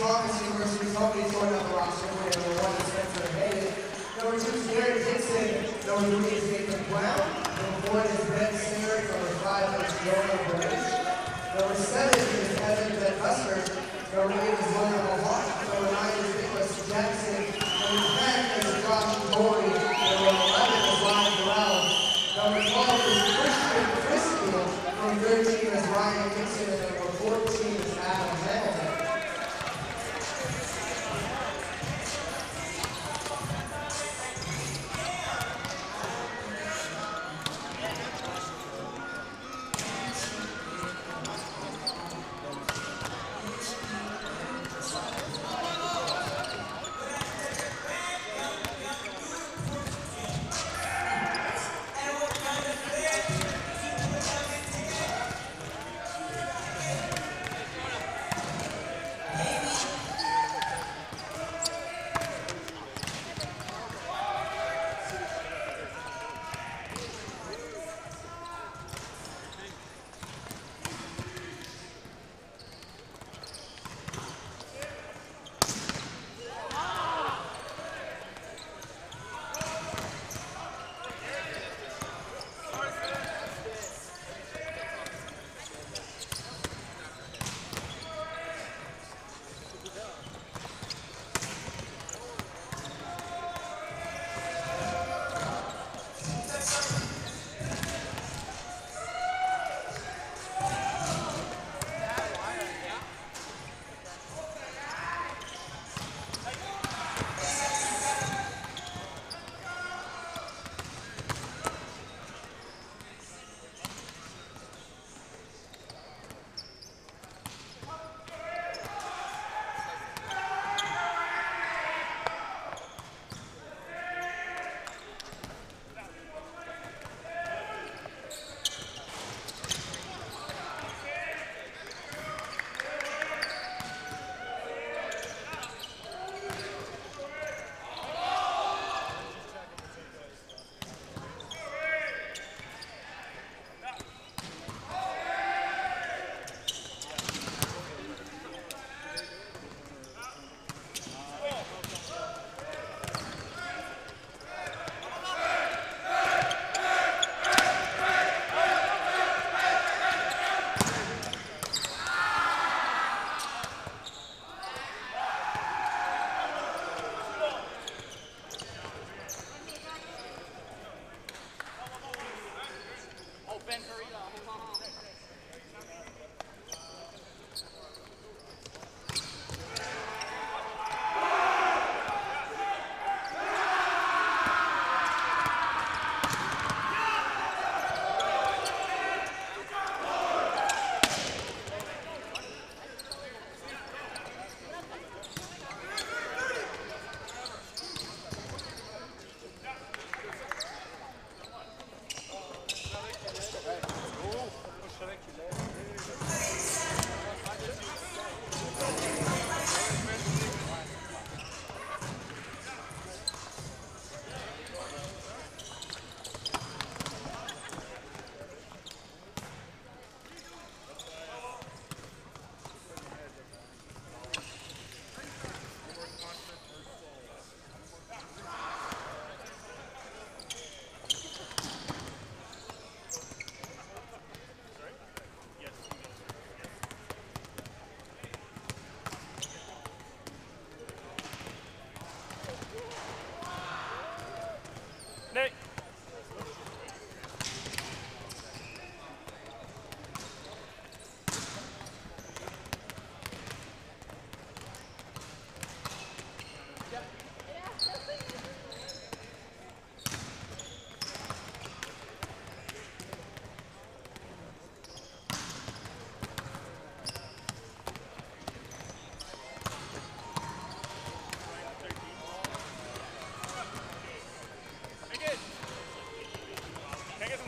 Tommies University Tommies going up the roster. Number 1 is Spencer Hayden. Number 2 is Gary Dixon. Number 3 is Nathan Brown. Number 4 is Ben Singer. Number 5 is Jonah Burns. Number 7 is Evan Ben Husker. Number 8 is William Mahart. Number 9 is Nicholas Jackson. Number 10 is Josh Corey. Number 11 is Ryan Brown. Number 12 is Christian Chrisfield. Number 13 is Ryan Dixon. And number 14 is Adam Hamilton.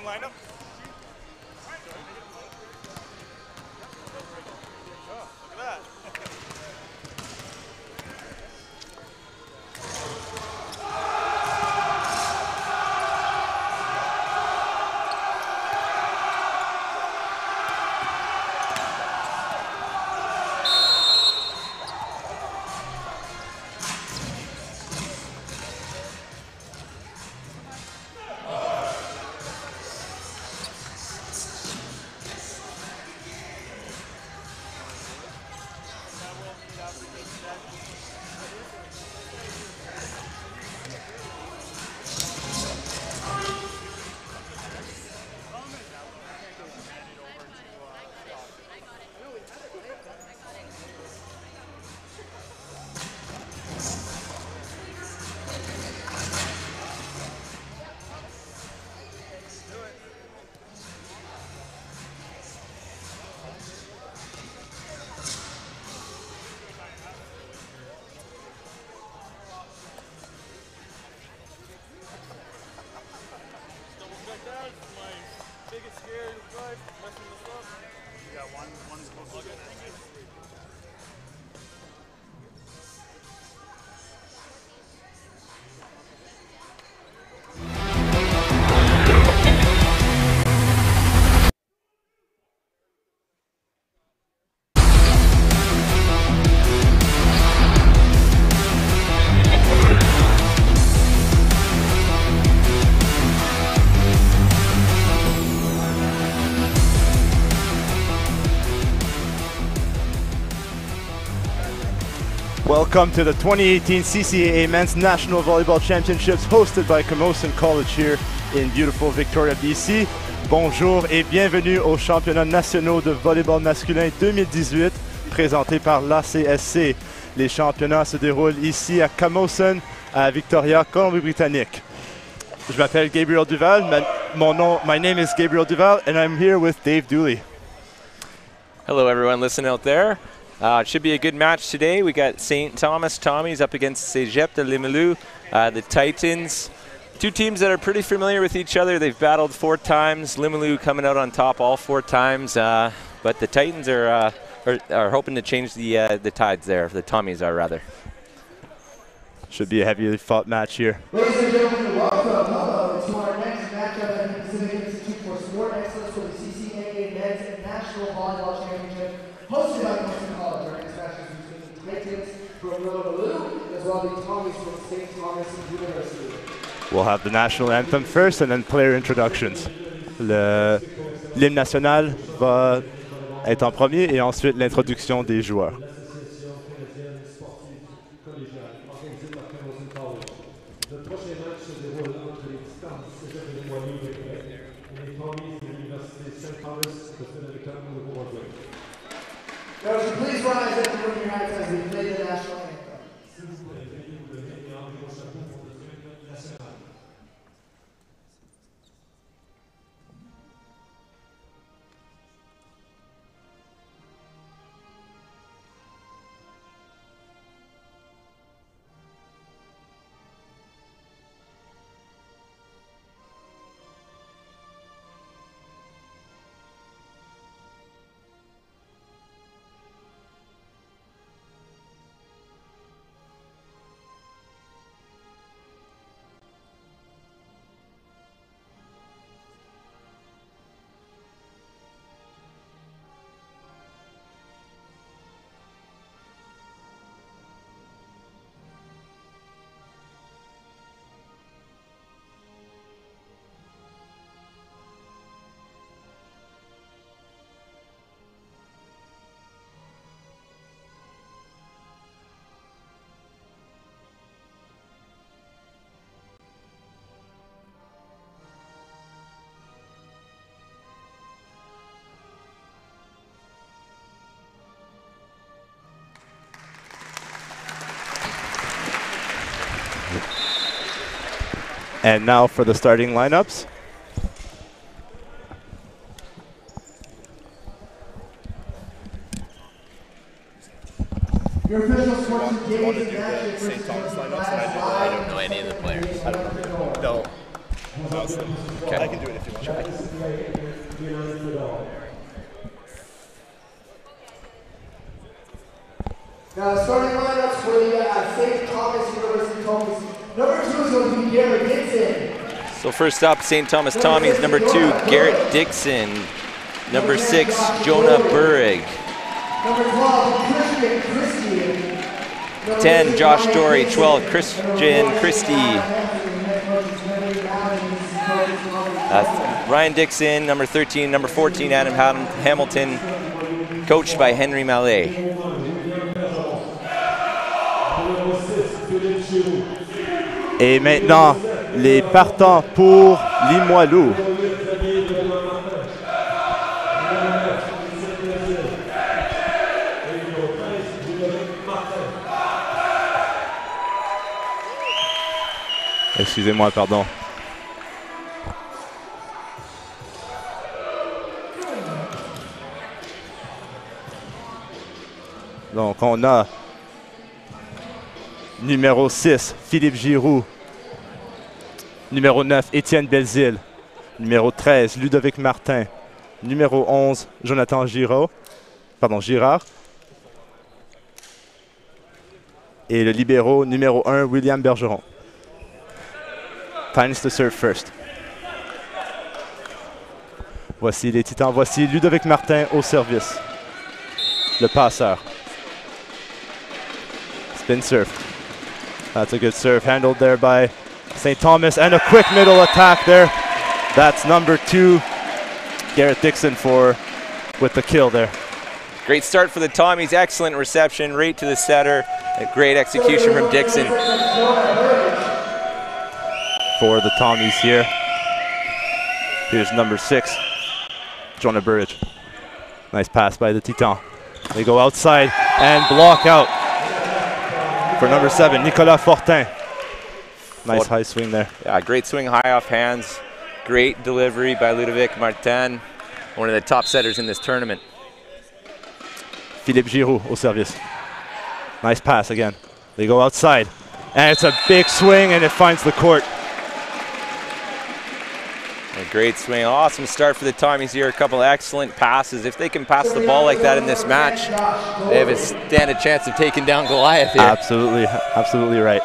lineup. Oh, look at that. Welcome to the 2018 CCAA Men's National Volleyball Championships hosted by Camosun College here in beautiful Victoria, BC. Bonjour et bienvenue aux championnats nationaux de volleyball masculin 2018 présentés par l'ACSC. Les championnats se déroulent ici à Camosun, à Victoria, Colombie-Britannique. Je m'appelle Gabriel Duval. My name is Gabriel Duval and I'm here with Dave Dooley. Hello everyone listening out there. It should be a good match today. We got St. Thomas Tommies up against Cégep de Limoilou, the Titans. Two teams that are pretty familiar with each other. They've battled 4 times. Limoilou coming out on top all 4 times. But the Titans are hoping to change the tides there. The Tommies are rather. Should be a heavily fought match here. Ladies and gentlemen, welcome to our next matchup at the Pacific Institute for Sport Excellence for the CCAA Men's National Volleyball Championship, hosted by Camosun College. Our next match is between the Titans from Limoilou, as well as the Tommies from St. Thomas University. We'll have the national anthem first and then player introductions. L'hymne national va être en premier et ensuite l'introduction des joueurs. Please rise and put your hands as we play the national anthem. And now for the starting lineups. Your official score today Want to is do the St. Thomas lineups? And I don't know any of the players. I don't know. No. Okay. I can do it if you want. Now, starting lineups for the St. Thomas University Tommies. Number 2 is going to be Garrett Dixon. So first up, St. Thomas Tommies, number 2, Garrett Dixon. Number 6, Jonah Burrig. Number 12, Christian Christie. 10, Josh Dory. 12, Christian Christie. Ryan Dixon, number 13. Number 14, Adam Hamilton, coached by Henry Mallet. Et maintenant, les partants pour Limoilou. Excusez-moi, pardon. Donc, on a numéro 6, Philippe Giroux. Numéro 9, Étienne Belzile. Numéro 13, Ludovic Martin. Numéro 11, Jonathan Girard. Et le libéro numéro 1, William Bergeron. Times to serve first. Voici les Titans. Voici Ludovic Martin au service. Le passeur. Spin serve. That's a good serve handled there by St. Thomas, and a quick middle attack there. That's number 2, Garrett Dixon with the kill there. Great start for the Tommies, excellent reception, right to the setter. A great execution from Dixon. For the Tommies here. Here's number 6, Jonah Burridge. Nice pass by the Titan. They go outside and block out for number 7, Nicolas Fortin. Nice high swing there. Yeah, great swing high off hands. Great delivery by Ludovic Martin, one of the top setters in this tournament. Philippe Giroux au service. Nice pass again. They go outside. And it's a big swing and it finds the court. A great swing. Awesome start for the Tommies here. A couple excellent passes. If they can pass the ball like that in this match, they have a chance of taking down Goliath here. Absolutely, absolutely right.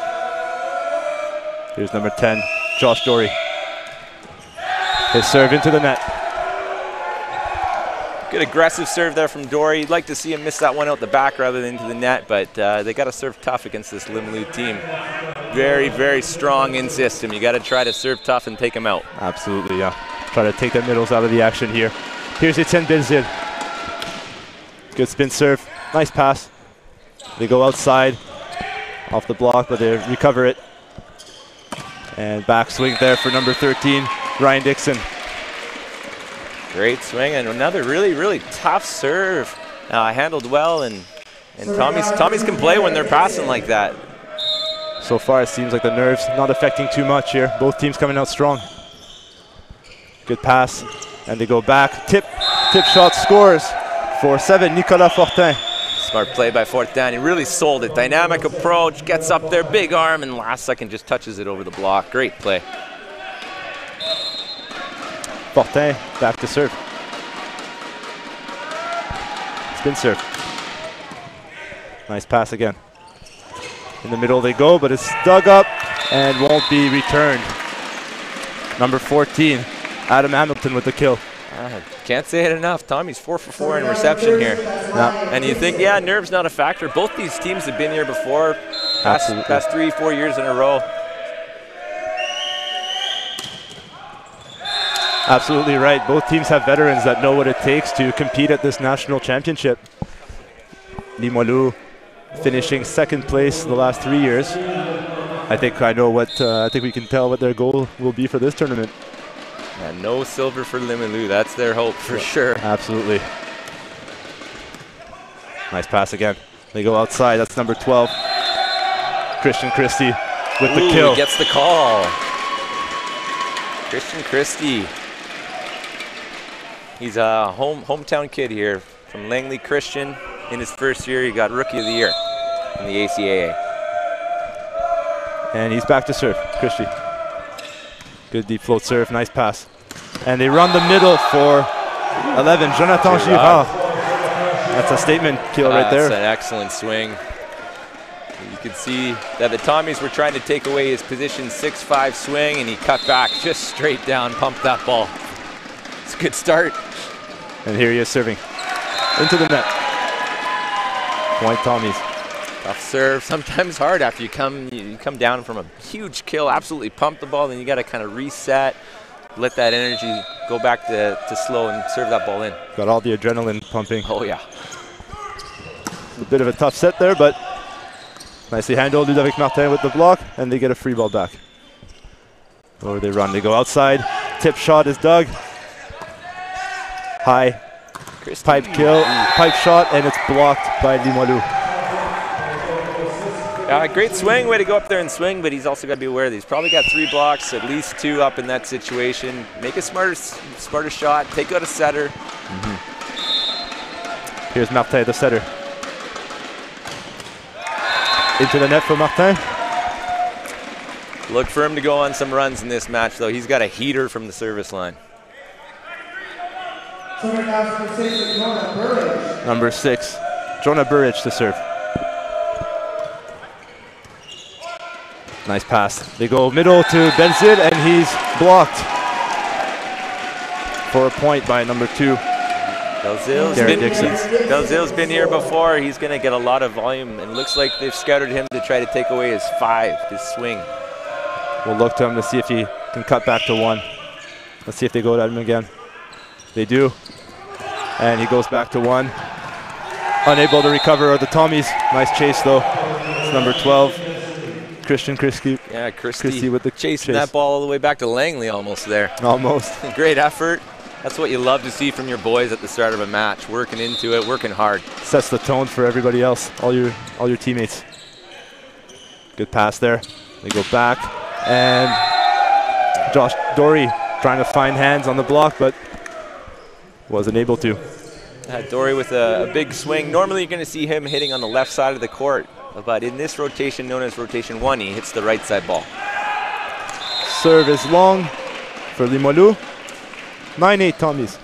Here's number 10, Josh Dory. His serve into the net. Good aggressive serve there from Dory. You'd like to see him miss that one out the back rather than into the net, but they got to serve tough against this Limoilou team. Very, very strong in system. You got to try to serve tough and take them out. Absolutely, yeah. Try to take the middles out of the action here. Here's Etienne Belzile. Good spin serve. Nice pass. They go outside off the block, but they recover it. And backswing there for number 13, Ryan Dixon. Great swing and another really, really tough serve. Handled well, and Tommies can play when they're passing like that. So far, it seems like the nerves not affecting too much here. Both teams coming out strong. Good pass, and they go back. Tip shot scores for 7, Nicolas Fortin. Smart play by Fortin. He really sold it. Dynamic approach, gets up there, big arm, and last second just touches it over the block. Great play. Fortin back to serve. Spin serve. Nice pass again. In the middle they go, but it's dug up and won't be returned. Number 14, Adam Hamilton with the kill. Can't say it enough. Tommy's 4 for 4 in reception here. Yeah. And you think, yeah, nerve's not a factor. Both these teams have been here before, past 3-4 years in a row. Absolutely right. Both teams have veterans that know what it takes to compete at this national championship. Limoilou finishing 2nd place the last 3 years. I think we can tell what their goal will be for this tournament. And no silver for Limoilou. That's their hope for sure. Absolutely. Nice pass again. They go outside. That's number 12. Christian Christie with the kill. He gets the call. Christian Christie. He's a hometown kid here from Langley Christian. In his first year, he got Rookie of the Year in the ACAA. And he's back to serve, Christie. Good deep float serve, nice pass. And they run the middle for 11, Jonathan Girard. That's a statement kill right there. That's an excellent swing. You can see that the Tommies were trying to take away his position 6-5 swing, and he cut back just straight down, pumped that ball. It's a good start. And here he is serving into the net. Point Tommies. Tough serve, sometimes hard after you come down from a huge kill, absolutely pump the ball, then you got to kind of reset, let that energy go back to slow and serve that ball in. Got all the adrenaline pumping. Oh yeah. A bit of a tough set there, but nicely handled. Ludovic Martin with the block, and they get a free ball back. Or they run, they go outside. Tip shot is dug. High. Pipe kill, pipe shot, and it's blocked by Limoilou. Great swing, way to go up there and swing, but he's also got to be aware that he's probably got 3 blocks, at least 2 up in that situation. Make a smarter shot, take out a setter. Here's Martin, the setter. Into the net for Martin. Look for him to go on some runs in this match, though. He's got a heater from the service line. Number 6, Jonah Burridge to serve. Nice pass. They go middle to Benzid, and he's blocked for a point by number 2. Belzil's been here before. He's going to get a lot of volume, and it looks like they've scouted him to try to take away his 5, his swing. We'll look to him to see if he can cut back to 1. Let's see if they go at him again. They do. And he goes back to 1. Unable to recover are the Tommies. Nice chase though. It's number 12. Christian Christie. Yeah, Christie with the chasing that ball all the way back to Langley almost there. Almost. Great effort. That's what you love to see from your boys at the start of a match. Working into it, working hard. Sets the tone for everybody else, all your teammates. Good pass there. They go back. And Josh Dory trying to find hands on the block, but wasn't able to. Dory with a big swing. Normally you're going to see him hitting on the left side of the court, but in this rotation known as rotation 1, he hits the right side ball. Serve is long for Limoilou. 9-8 Tommies.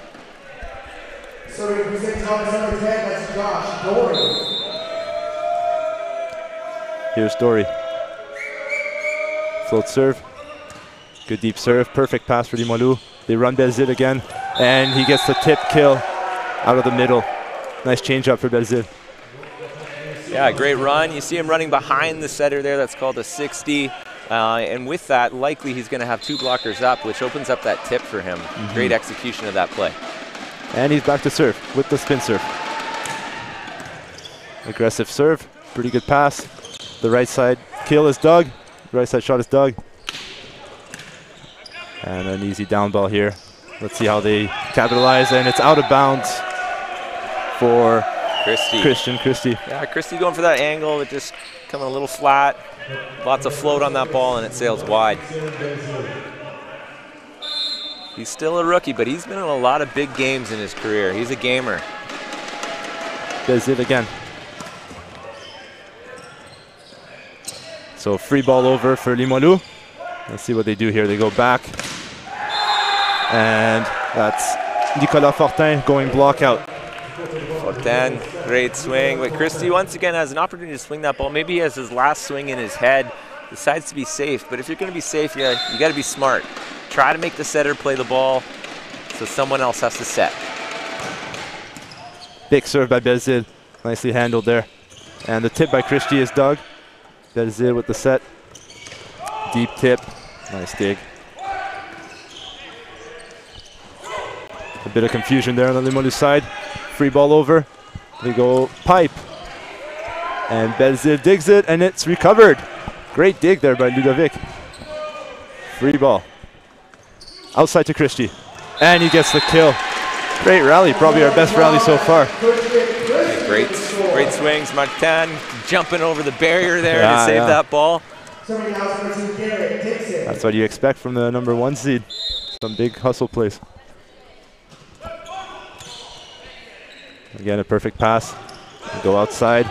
So representing Tommies number 10, that's Josh Dory. Here's Dory. Float serve. Good deep serve. Perfect pass for Limoilou. They run Belzid again, and he gets the tip kill out of the middle. Nice change up for Belzid. Yeah, great run. You see him running behind the setter there. That's called a 60. And with that, likely he's going to have 2 blockers up, which opens up that tip for him. Great execution of that play. And he's back to serve with the spin serve. Aggressive serve. Pretty good pass. The right side kill is dug. The right side shot is dug. And an easy down ball here. Let's see how they capitalize, and it's out of bounds for Christian Christie. Yeah, Christie going for that angle, but just coming a little flat. Lots of float on that ball, and it sails wide. He's still a rookie, but he's been in a lot of big games in his career. He's a gamer. Does it again. So free ball over for Limoilou. Let's see what they do here. They go back. And that's Nicolas Fortin going block out. Fortin, great swing. But Christie once again has an opportunity to swing that ball. Maybe he has his last swing in his head. Decides to be safe. But if you're going to be safe, you got to be smart. Try to make the setter play the ball so someone else has to set. Big serve by Belzid. Nicely handled there. And the tip by Christie is dug. Belzid with the set. Deep tip. Nice dig. A bit of confusion there on the Limoilou side. Free ball over. They go pipe. And Belzid digs it, and it's recovered. Great dig there by Ludovic. Free ball. Outside to Christie. And he gets the kill. Great rally, probably our best rally so far. Great swings. Martin jumping over the barrier there to save that ball. That's what you expect from the number 1 seed. Some big hustle plays. Again, a perfect pass. They go outside.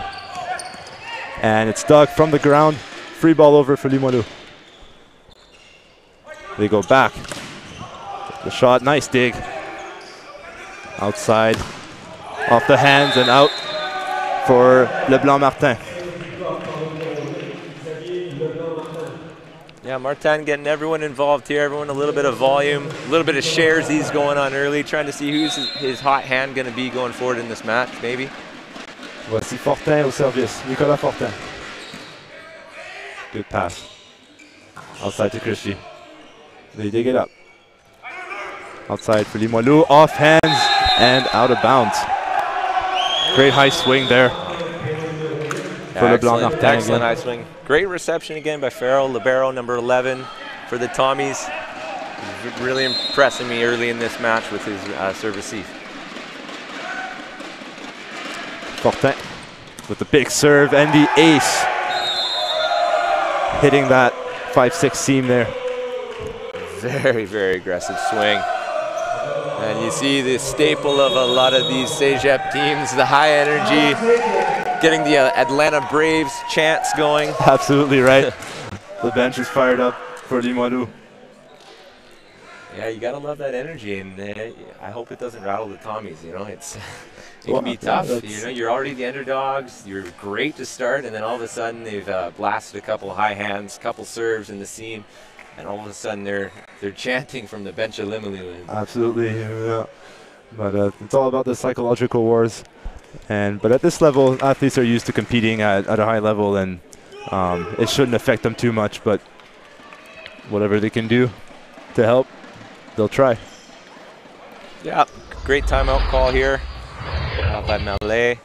And it's dug from the ground. Free ball over for Limoilou. They go back. The shot, nice dig. Outside, off the hands and out for Leblanc Martin. Yeah, Martin getting everyone involved here, everyone a little bit of volume, a little bit of shares he's going on early, trying to see who's his hot hand going to be going forward in this match, maybe. Voici Fortin au service, Nicolas Fortin. Good pass. Outside to Christie. They dig it up. Outside for Limoilou, off hands and out of bounds. Great high swing there for Leblanc Martin. Excellent high swing. Great reception again by Farrell, libero number 11 for the Tommies. He's really impressing me early in this match with his serve receive. Fortin with the big serve and the ace. Hitting that 5-6 seam there. Very, very aggressive swing. And you see the staple of a lot of these CEGEP teams, the high energy, getting the Atlanta Braves chants going. Absolutely right. The bench is fired up for Limoilou. Yeah, you gotta love that energy, and I hope it doesn't rattle the Tommies. You know, it can be tough. You know, you're already the underdogs. You're great to start, and then all of a sudden they've blasted a couple high hands, couple serves in the seam, and all of a sudden they're chanting from the bench of Limoilou. Absolutely, yeah. But it's all about the psychological wars. But at this level, athletes are used to competing at a high level, and it shouldn't affect them too much. But whatever they can do to help, they'll try. Yeah, great timeout call here by Mallet.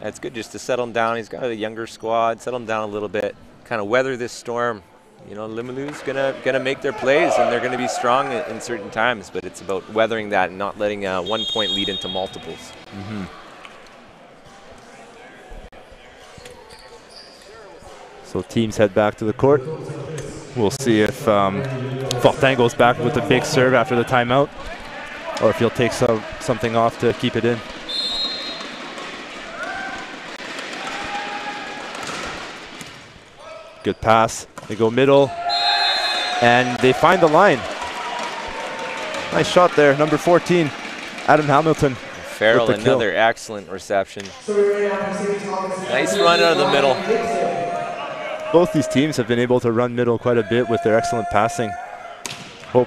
It's good just to settle him down. He's got a younger squad. Settle him down a little bit. Kind of weather this storm. You know, Limoulou's gonna make their plays, and they're gonna be strong in certain times. But it's about weathering that and not letting 1 point lead into multiples. Mm-hmm. So teams head back to the court. We'll see if Fortin goes back with a big serve after the timeout, or if he'll take something off to keep it in. Good pass. They go middle, and they find the line. Nice shot there, number 14, Adam Hamilton. Farrell, another excellent reception. Nice run out of the middle. Both these teams have been able to run middle quite a bit with their excellent passing. We're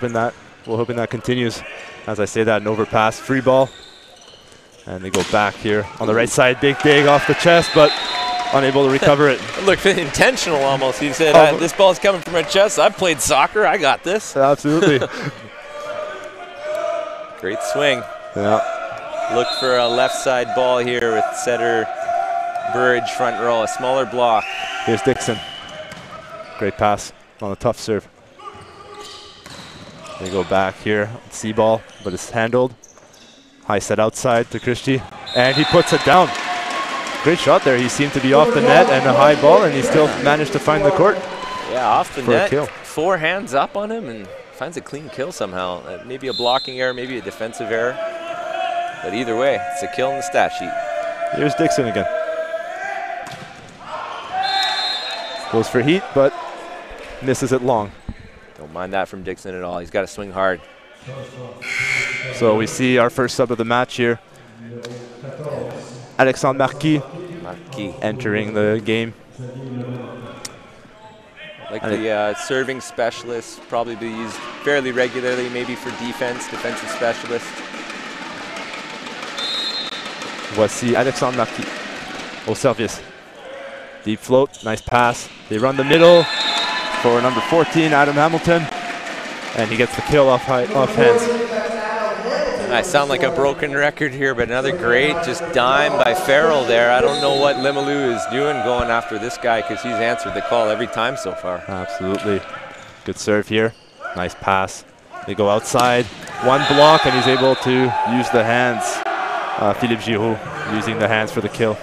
hoping that continues. As I say that, an overpass, free ball. And they go back here on the right side, big dig off the chest, but unable to recover it. Look, intentional almost. He said, this ball's coming from my chest. I've played soccer, I got this. Absolutely. Great swing. Yeah. Look for a left side ball here with setter Burridge front row, a smaller block. Here's Dixon. Great pass on a tough serve. They go back here, see ball, but it's handled. High set outside to Christie, and he puts it down. Great shot there. He seemed to be off the net and a high ball, and he still managed to find the court. Yeah, off the net, 4 hands up on him, and finds a clean kill somehow. Maybe a blocking error, maybe a defensive error. But either way, it's a kill in the stat sheet. Here's Dixon again. Goes for heat, but misses it long. Don't mind that from Dixon at all. He's got to swing hard. So we see our first sub of the match here. Alexandre Marquis entering the game. Like the serving specialist, probably be used fairly regularly, maybe for defensive specialist. Voici Alexandre Marquis au service. Deep float, nice pass. They run the middle for number 14, Adam Hamilton, and he gets the kill off hands. I sound like a broken record here, but another great just dime by Farrell there. I don't know what Limoilou is doing going after this guy, because he's answered the call every time so far. Absolutely. Good serve here. Nice pass. They go outside. One block, and he's able to use the hands. Philippe Giroux using the hands for the kill.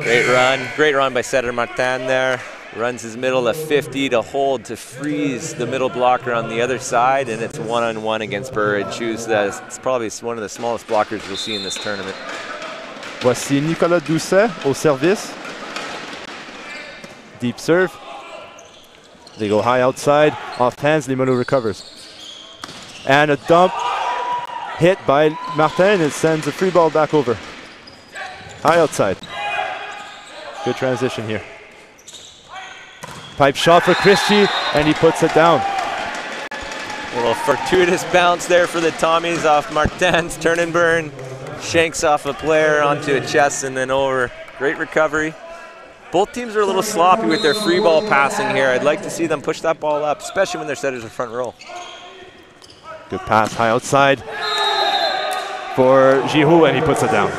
Great run by setter Martin there. Runs his middle at 50 to hold to freeze the middle blocker on the other side, and it's one-on-one against Burridge, who's it's probably one of the smallest blockers we'll see in this tournament. Voici Nicolas Doucet au service. Deep serve. They go high outside, off hands, Limoilou recovers. And a dump hit by Martin. It sends a free ball back over. High outside. Good transition here. Pipe shot for Christie, and he puts it down. A little fortuitous bounce there for the Tommies off Martin's turn and burn. Shanks off a player onto a chest and then over. Great recovery. Both teams are a little sloppy with their free ball passing here. I'd like to see them push that ball up, especially when their setters are front row. Good pass high outside for Giroux, and he puts it down.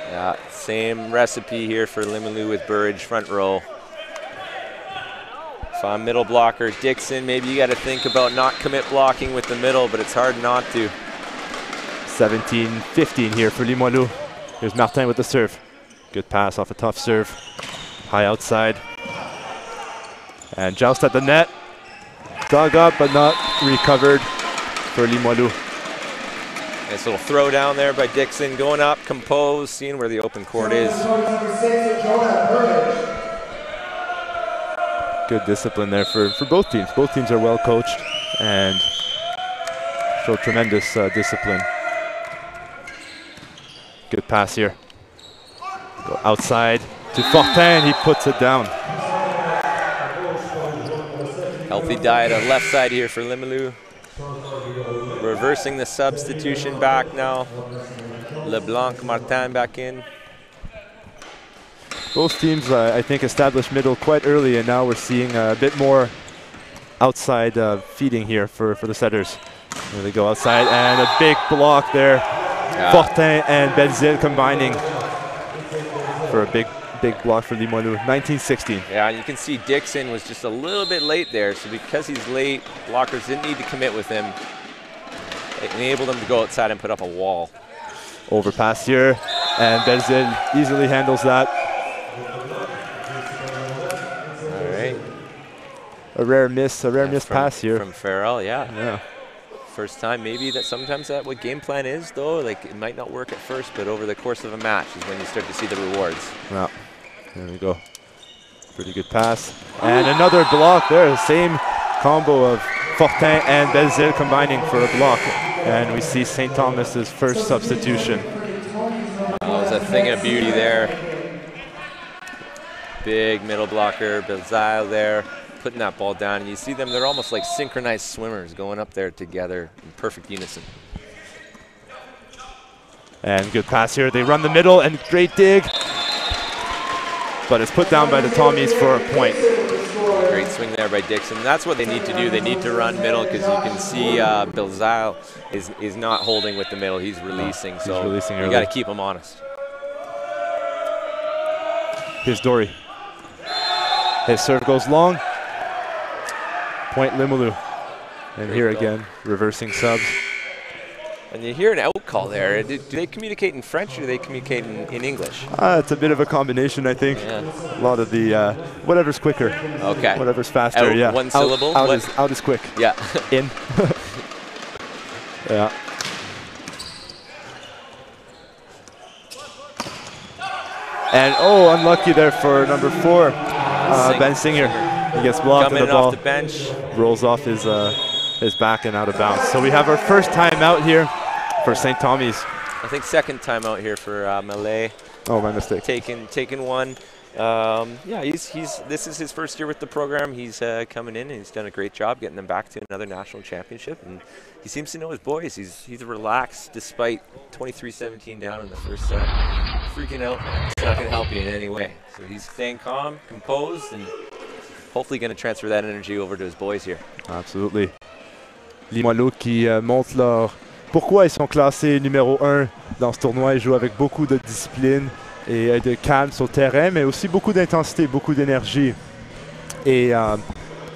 Yeah, same recipe here for Limoilou with Burridge front row. If I'm middle blocker, Dixon, maybe you got to think about not commit blocking with the middle, but it's hard not to. 17-15 here for Limoilou. Here's Martin with the serve. Good pass off a tough serve. High outside. And joust at the net. Dug up, but not recovered for Limoilou. Nice little throw down there by Dixon, going up, composed, seeing where the open court is. Good discipline there for both teams. Both teams are well coached and show tremendous discipline. Good pass here. Go outside to Fortin, he puts it down. Healthy diet on left side here for Limoilou. Reversing the substitution back now. LeBlanc, Martin back in. Both teams, I think, established middle quite early, and now we're seeing a bit more outside feeding here for the setters. There they go outside, and a big block there. Yeah. Fortin and Belzile combining for a big block for Limoilou. 19-16. Yeah, and you can see Dixon was just a little bit late there, so because he's late, blockers didn't need to commit with him. It enabled him to go outside and put up a wall. Overpass here, and Belzile easily handles that. A rare miss pass here from Farrell. Yeah. First time, maybe that sometimes that what game plan is though. Like it might not work at first, but over the course of a match is when you start to see the rewards. Yeah. There we go. Pretty good pass and another block there. Same combo of Fortin and Belzile combining for a block, and we see St. Thomas's first substitution. That was a thing of beauty there. Big middle blocker, Belzile there, putting that ball down, and you see them, they're almost like synchronized swimmers going up there together in perfect unison. And good pass here, they run the middle and great dig, but it's put down by the Tommies for a point. Great swing there by Dixon. That's what they need to do, they need to run middle, because you can see Belzile is not holding with the middle, he's releasing, so he's releasing you got to keep him honest. Here's Dory. His serve goes long. Point Limoilou. And great here goal. Again, reversing subs. And you hear an out call there. Do they communicate in French or do they communicate in English? It's a bit of a combination, I think. Yeah. A lot of the, whatever's quicker. Okay. Whatever's faster, out, yeah. One syllable? Out is quick. Yeah. In. Yeah. And unlucky there for number 4, Ben Singer. He gets blocked coming and the ball off the bench. Rolls off his back and out of bounds. So we have our first timeout here for St. Tommies. I think second timeout here for Malay. Oh, my mistake. Taken one. Yeah, this is his first year with the program. He's coming in and he's done a great job getting them back to another national championship. And he seems to know his boys. He's relaxed despite 23-17 down in the first set. Freaking out, it's not going to help you in any way. So he's staying calm, composed, and hopefully going to transfer that energy over to his boys here. Absolutely. Limoilou qui montre leur pourquoi ils sont classés numéro 1 dans ce tournoi. Ils jouent avec beaucoup de discipline et de calme sur le terrain, mais aussi beaucoup d'intensité, beaucoup d'énergie. Et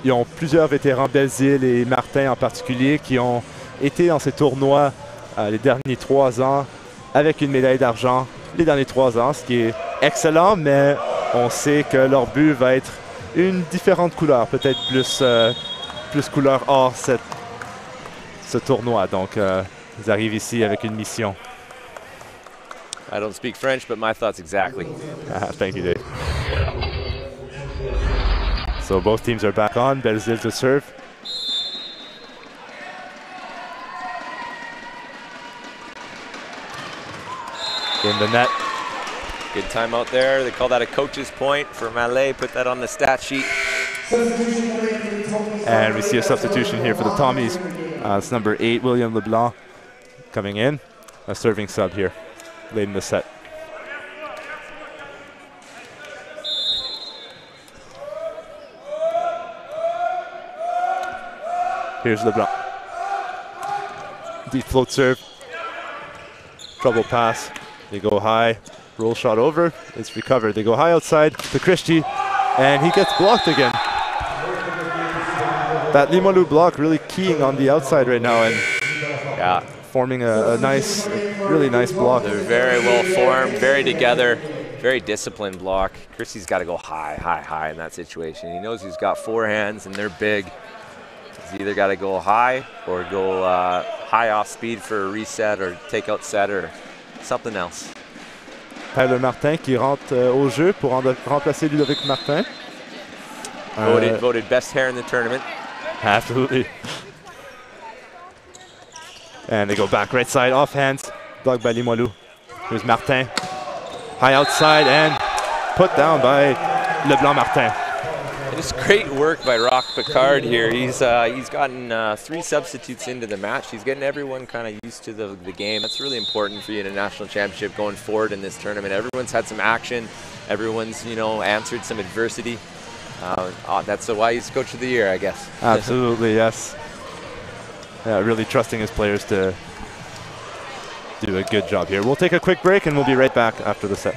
ils ont plusieurs vétérans, Belzile et Martin en particulier, qui ont été dans ces tournois les derniers 3 ans avec une médaille d'argent les derniers 3 ans, ce qui est excellent, mais on sait que leur but va être une différente couleur, peut-être plus couleur or ce tournoi. Donc, ils arrivent ici avec une mission. I don't speak French, but my thoughts exactly. Thank you, Dave. So both teams are back on. Belzile to serve. in the net. Good timeout there. They call that a coach's point for Mallet. Put that on the stat sheet. And we see a substitution here for the Tommies. It's number 8, William LeBlanc, coming in. A serving sub here late in the set. Here's LeBlanc. Deep float serve. Trouble pass. They go high. Roll shot over. It's recovered. They go high outside to Christie. And he gets blocked again. That Limoilou block really keying on the outside right now. And yeah, forming a really nice block. They're very well formed, very together, very disciplined block. Christie's got to go high, high, high in that situation. He knows he's got forehands and they're big. He's either got to go high or go high off speed for a reset or take out set or something else. Tyler Martin qui rentre au jeu pour remplacer Ludovic Martin. Voted best hair in the tournament. Absolutely. And they go back right side, off hands, blocked by Limoilou. Here's Martin. High outside and put down by LeBlanc Martin. It's great work by Rock Picard here. He's gotten 3 substitutes into the match. He's getting everyone kind of used to the game. That's really important for you in a national championship going forward in this tournament. Everyone's had some action. Everyone's, you know, answered some adversity. That's why he's coach of the year, I guess. Absolutely, yes. Yeah, really trusting his players to do a good job here. We'll take a quick break and we'll be right back after the set.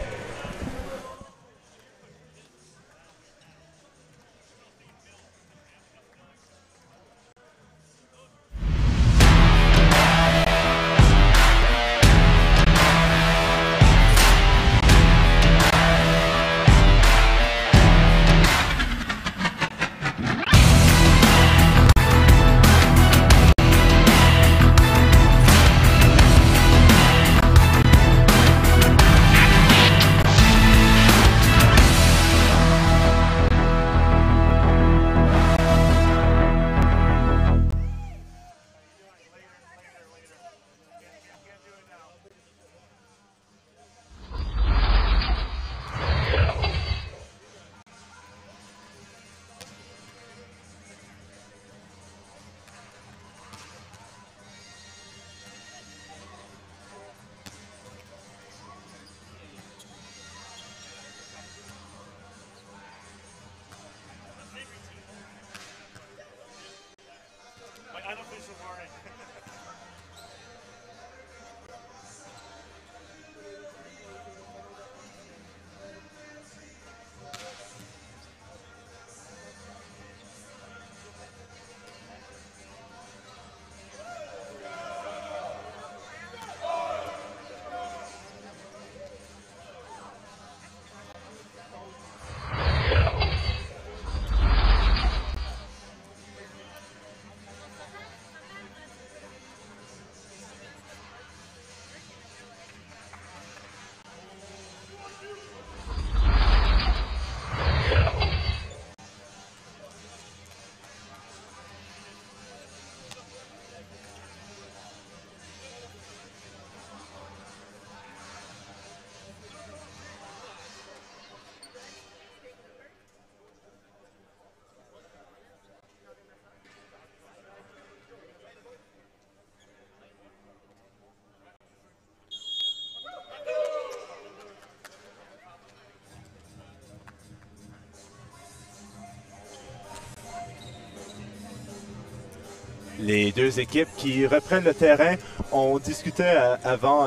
Les deux équipes qui reprennent le terrain. On discutait avant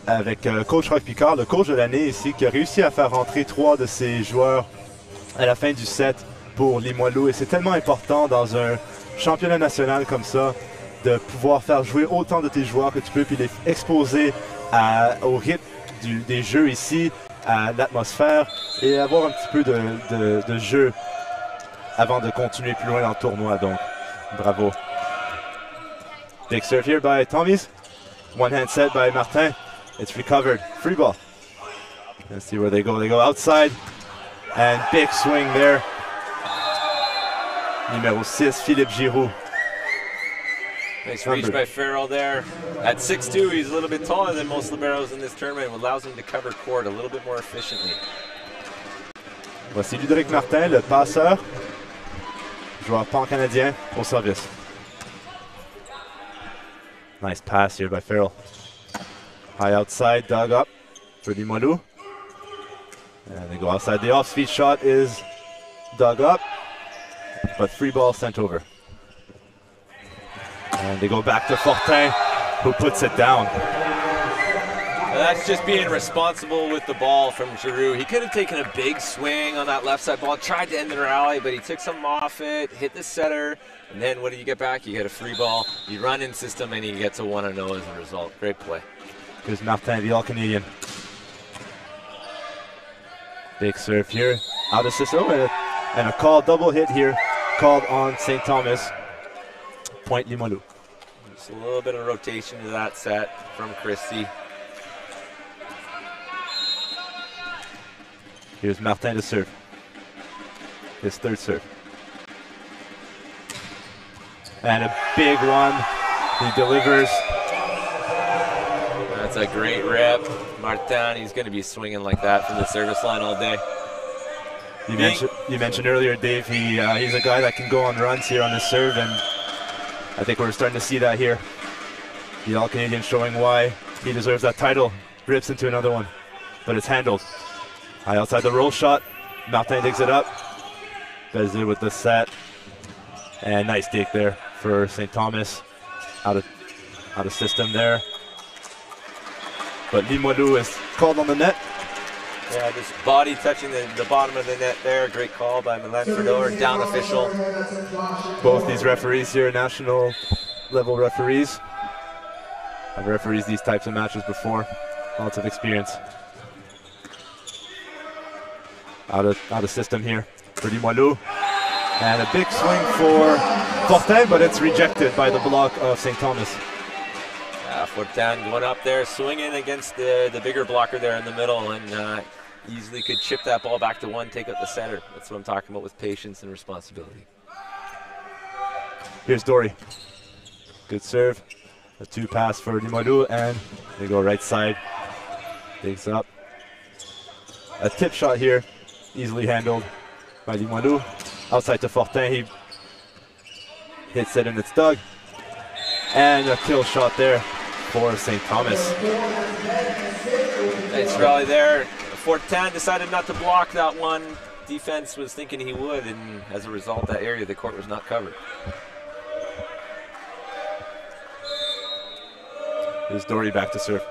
avec coach Rock Picard, le coach de l'année ici, qui a réussi à faire rentrer 3 de ses joueurs à la fin du set pour Limoilou. Et c'est tellement important dans un championnat national comme ça de pouvoir faire jouer autant de tes joueurs que tu peux, puis les exposer au rythme des jeux ici, à l'atmosphère, et avoir un petit peu de jeu avant de continuer plus loin dans le tournoi. Donc, bravo. Big serve here by Tommies. One hand set by Martin. It's recovered. Free ball. Let's see where they go. They go outside. And big swing there. Numéro 6, Philippe Giroux. Nice reach by Farrell there. At 6'2", he's a little bit taller than most liberos in this tournament, which allows him to cover court a little bit more efficiently. Voici Ludovic Martin, le passeur, joueur pan-canadien au service. Nice pass here by Farrell. High outside, dug up for Limoilou. And they go outside. The off-speed shot is dug up, but free ball sent over. And they go back to Fortin, who puts it down. That's just being responsible with the ball from Giroux. He could have taken a big swing on that left side ball, tried to end the rally, but he took something off it, hit the setter, and then what do you get back? You get a free ball. You run in system, and he gets a 1-0 as a result. Great play. Here's Martin, the All-Canadian. Big serve here, out of system, and a call, double hit here, called on St. Thomas. Point Limoilou. Just a little bit of rotation to that set from Christie. Here's Martin to serve. His third serve. And a big one. He delivers. That's a great rip. Martin, he's going to be swinging like that from the service line all day. You mentioned earlier, Dave, he's a guy that can go on runs here on his serve, and I think we're starting to see that here. The All-Canadian showing why he deserves that title. Rips into another one, but it's handled. High outside the roll shot. Martin digs it up. Bezir with the set. And nice dig there for St. Thomas. Out of system there. But Limoilou is called on the net. Yeah, just body touching the bottom of the net there. Great call by Milan Fedor, down official. Both these referees here, national level referees, have refereed these types of matches before. Lots of experience. Out of system here for Limoilou. And a big swing for Fortin, but it's rejected by the block of St. Thomas. Fortin going up there, swinging against the bigger blocker there in the middle, and easily could chip that ball back to one, take out the center. That's what I'm talking about with patience and responsibility. Here's Dory. Good serve. A 2 pass for Limoilou, and they go right side. Digs up. A tip shot here. Easily handled by Limoilou. Outside to Fortin, he hits it and it's dug. And a kill shot there for St. Thomas. Nice rally there. Fortin decided not to block that one. Defense was thinking he would, and as a result, that area of the court was not covered. Here's Dory back to serve.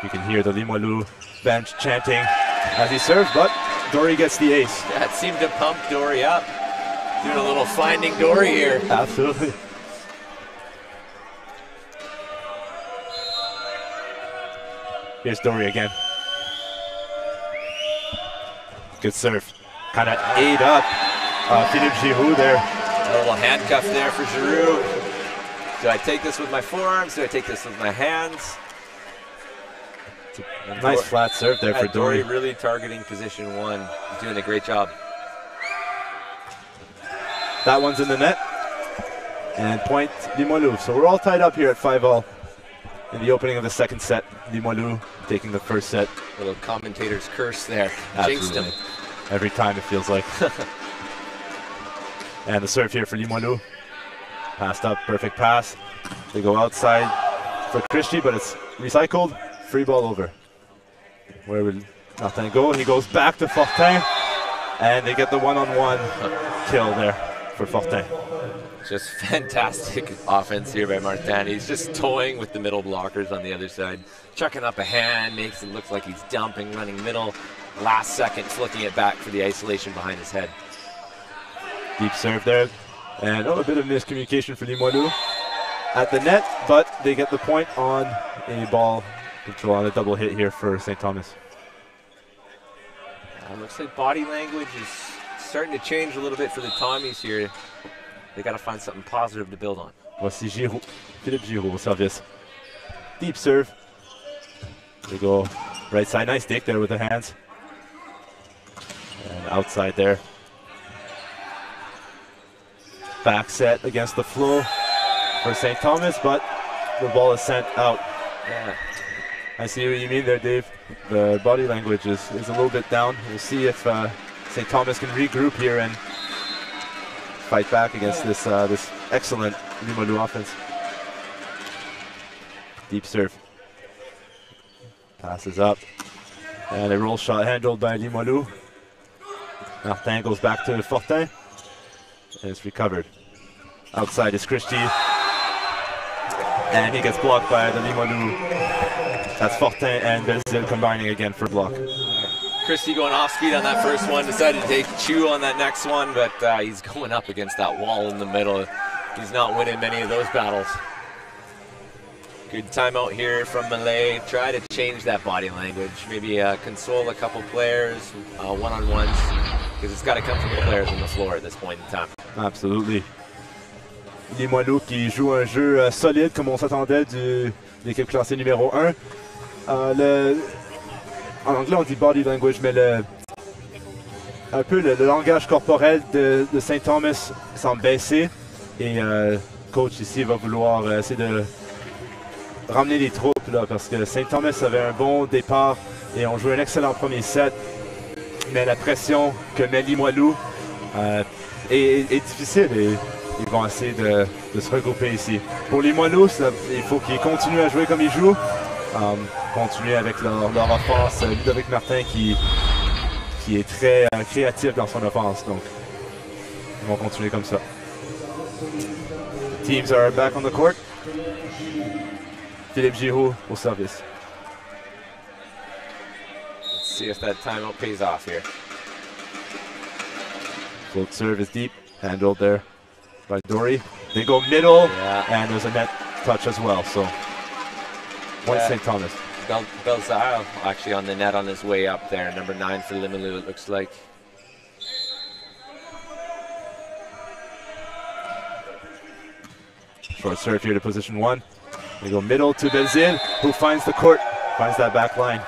You can hear the Limoilou bench chanting as he serves, but Dory gets the ace. Yeah, it seemed to pump Dory up. Doing a little Finding Dory here. Absolutely. Here's Dory again. Good serve. Kind of ate up Philippe Giroux there. A little handcuff there for Giroux. Do I take this with my forearms? Do I take this with my hands? Nice flat serve there for Dory. Dory really targeting position one. He's doing a great job. That one's in the net. And point Limoilou. So we're all tied up here at 5-all in the opening of the second set. Limoilou taking the first set. Little commentator's curse there. Jinxed him. Every time it feels like. And the serve here for Limoilou. Passed up, perfect pass. They go outside for Christie, but it's recycled. Free ball over. Where will Martin go? He goes back to Fortin, and they get the one-on-one kill there for Fortin. Just fantastic offense here by Martin. He's just toying with the middle blockers on the other side. Chucking up a hand, makes it look like he's dumping, running middle. Last second, flicking it back for the isolation behind his head. Deep serve there. And a bit of miscommunication for Limoilou at the net, but they get the point on a ball control on a double hit here for St. Thomas. Looks like body language is starting to change a little bit for the Tommies here. They got to find something positive to build on. Voici Giroux, Philippe Giroux au service. Deep serve. They go right side. Nice dig there with the hands. And outside there. back set against the flow for St. Thomas, but the ball is sent out. Yeah. I see what you mean there, Dave. The body language is a little bit down. We'll see if St. Thomas can regroup here and fight back against this this excellent Limoilou offense. Deep serve. Passes up. And a roll shot handled by Limoilou. Martin goes back to Fortin. And it's recovered. Outside is Christie. And he gets blocked by the Limoilou. That's Fortin and Belzile combining again for block. Christie going off speed on that first one, decided to take chew on that next one, but he's going up against that wall in the middle. He's not winning many of those battles. Good timeout here from Malay. Try to change that body language. Maybe console a couple players, one-on-ones, because it's got to come from the players on the floor at this point in time. Absolutely. Limoilou qui joue un jeu solide comme on s'attendait de l'équipe classée numéro 1. En anglais on dit body language, mais un peu le langage corporel de St. Thomas semble baisser et coach ici va vouloir essayer de ramener les troupes là, parce que St. Thomas avait un bon départ et on jouait un excellent premier set, mais la pression que met Limoilou est difficile et ils vont essayer de se regrouper ici. Pour Limoilou, il faut qu'ils continuent à jouer comme ils jouent, continuer avec leur offense. Ludovic Martin qui est très créatif dans son offense, donc ils vont continuer comme ça. Teams are back on the court. Philippe Giroux au service. Let's see if that timeout pays off here. Float serve is deep, handled there by Dory. They go middle, and there's a net touch as well, so point St. Thomas. Belzile actually on the net on his way up there, number 9 for Limoilou, it looks like. Short serve here to position 1. They go middle to Belzile, who finds the court, finds that back line.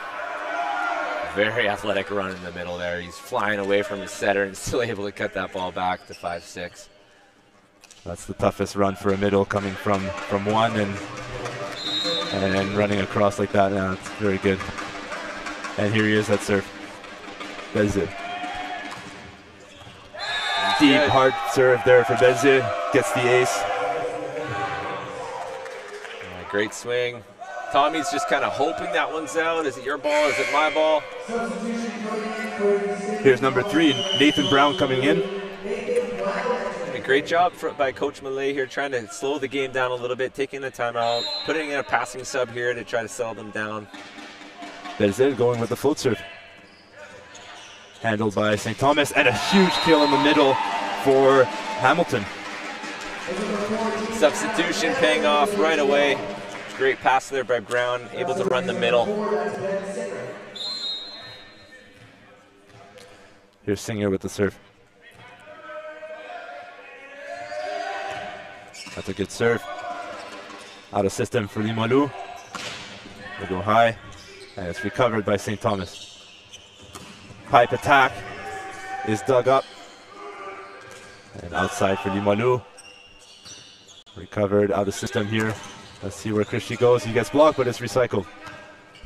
Very athletic run in the middle there. He's flying away from his setter and still able to cut that ball back to 5-6. That's the toughest run for a middle, coming from 1 and running across like that. Yeah, it's very good. And here he is at serve. Belzile. Deep, hard serve there for Belzile. Gets the ace. Great swing. Tommy's just kind of hoping that one's out. Is it your ball? Is it my ball? Here's number 3, Nathan Brown coming in. A great job by Coach Malay here, trying to slow the game down a little bit, taking the timeout, putting in a passing sub here to try to settle them down. Belzile going with the float serve. Handled by St. Thomas, and a huge kill in the middle for Hamilton. Substitution paying off right away. Great pass there by Brown, able to run the middle. Here's Singer with the serve. That's a good serve. Out of system for Limoilou. They go high, and it's recovered by St. Thomas. Pipe attack is dug up. And outside for Limoilou. Recovered out of system here. Let's see where Christie goes. He gets blocked, but it's recycled.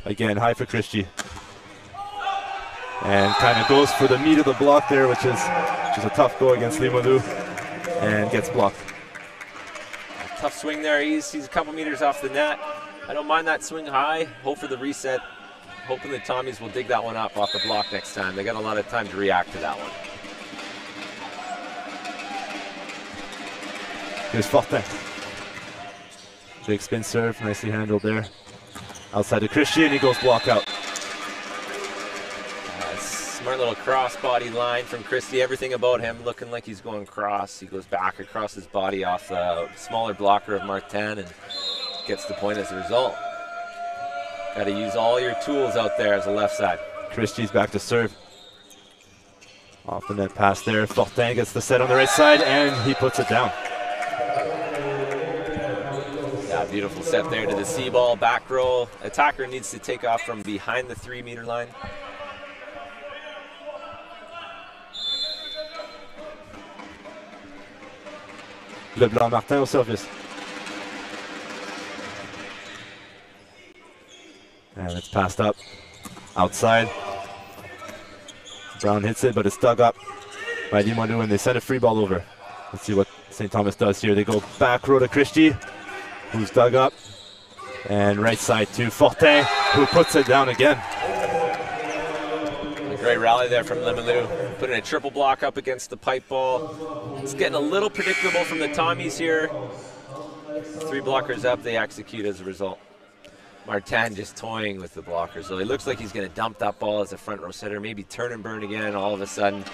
Again, high for Christie. And kind of goes for the meat of the block there, which is a tough go against Limoilou, and gets blocked. Tough swing there. He's a couple meters off the net. I don't mind that swing high. Hope for the reset. Hoping the Tommies will dig that one up off the block next time. They got a lot of time to react to that one. Here's Fortin. Big spin serve, nicely handled there. Outside to Christie, and he goes block out. Smart little cross body line from Christie. Everything about him looking like he's going cross. He goes back across his body off the smaller blocker of Martin and gets the point as a result. Got to use all your tools out there as a left side. Christie's back to serve. Off the net pass there. Fortin gets the set on the right side, and he puts it down. Yeah, beautiful set there to the C ball, back roll. Attacker needs to take off from behind the 3-meter line. Leblanc Martin au service. And it's passed up. Outside. Brown hits it, but it's dug up by Limoilou, and they send a free ball over. Let's see what St. Thomas does here. They go back row to Christie, who's dug up. And right side to Fortin, who puts it down again. A great rally there from Limoilou. Putting a triple block up against the pipe ball. It's getting a little predictable from the Tommies here. 3 blockers up, they execute as a result. Martin just toying with the blockers. So it looks like he's going to dump that ball as a front row sitter, maybe turn and burn again, all of a sudden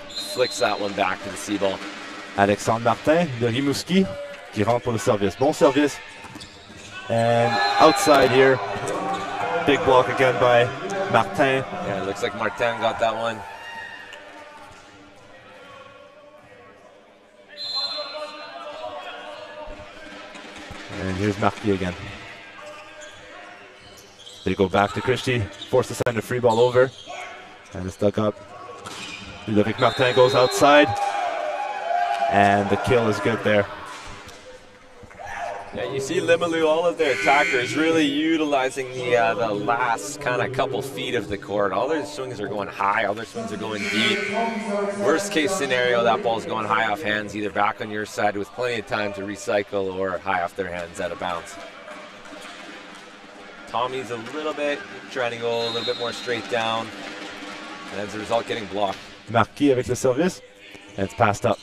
flicks that one back to the C ball. Alexandre Martin de Rimouski qui rentre pour le service. Bon service. And outside here, big block again by Martin. Yeah, it looks like Martin got that one. And here's Marquis again. They go back to Christie, forced to send a free ball over. And it's dug up. Ludovic Martin goes outside. And the kill is good there. Yeah, you see Limoilou, all of their attackers really utilizing the last kind of couple feet of the court. All their swings are going high, all their swings are going deep. Worst case scenario, that ball's going high off hands, either back on your side with plenty of time to recycle or high off their hands out of bounds. Tommy's a little bit trying to go a little bit more straight down, and as a result getting blocked. Marquis avec le service, and it's passed up.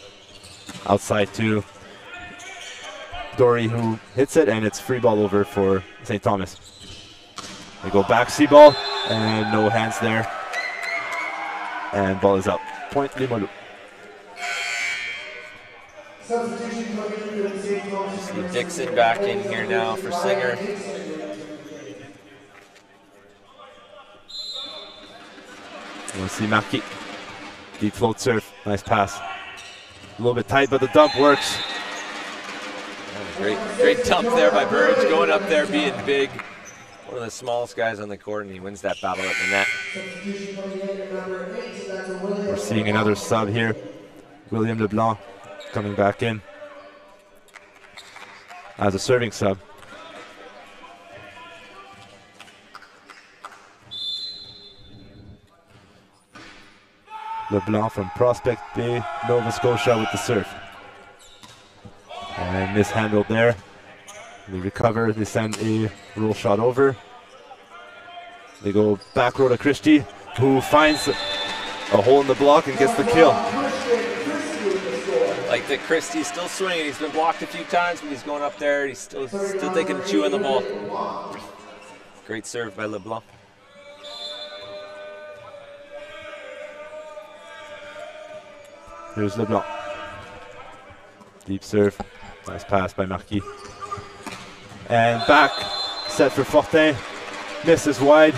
Outside to Dory, who hits it, and it's free ball over for St. Thomas. They go back, C ball, and no hands there. And ball is up. Point Limoilou. See Dixon back in here now for Singer. We'll see Marquis. Deep float serve. Nice pass. A little bit tight, but the dump works. Great dump there by Burridge, going up there, being big. One of the smallest guys on the court, and he wins that battle at the net. We're seeing another sub here. William Leblanc coming back in as a serving sub. Leblanc from Prospect Bay, Nova Scotia with the serve. And mishandled there. They recover, they send a roll shot over. They go back row to Christie, who finds a hole in the block and gets the kill. Like that, Christie's still swinging. He's been blocked a few times, but he's going up there. He's still taking a chew on the ball. Great serve by LeBlanc. Here's LeBlanc. Deep serve. Nice pass by Marquis. And back, set for Fortin. Misses wide.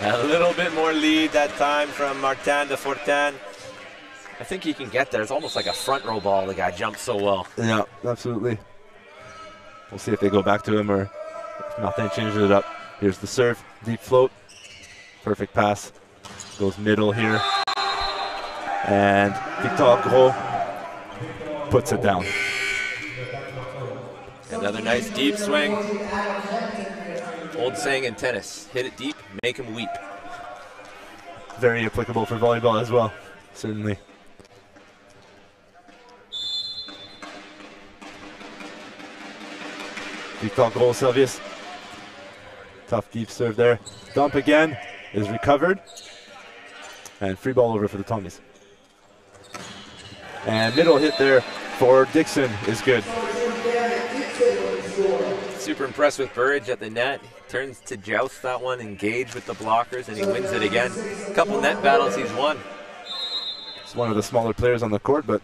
A little bit more lead that time from Martin to Fortin. I think he can get there. It's almost like a front row ball. The guy jumps so well. Yeah, absolutely. We'll see if they go back to him or if Martin changes it up. Here's the serve. Deep float. Perfect pass. Goes middle here. And Victor Gros puts it down. Another nice deep swing. Old saying in tennis, hit it deep, make him weep. Very applicable for volleyball as well, certainly. Victor Gros service. Tough deep serve there. Dump again is recovered. And free ball over for the Tommies. And middle hit there for Dixon is good. Super impressed with Burridge at the net. Turns to joust that one, engage with the blockers, and he wins it again. A couple net battles he's won. He's one of the smaller players on the court, but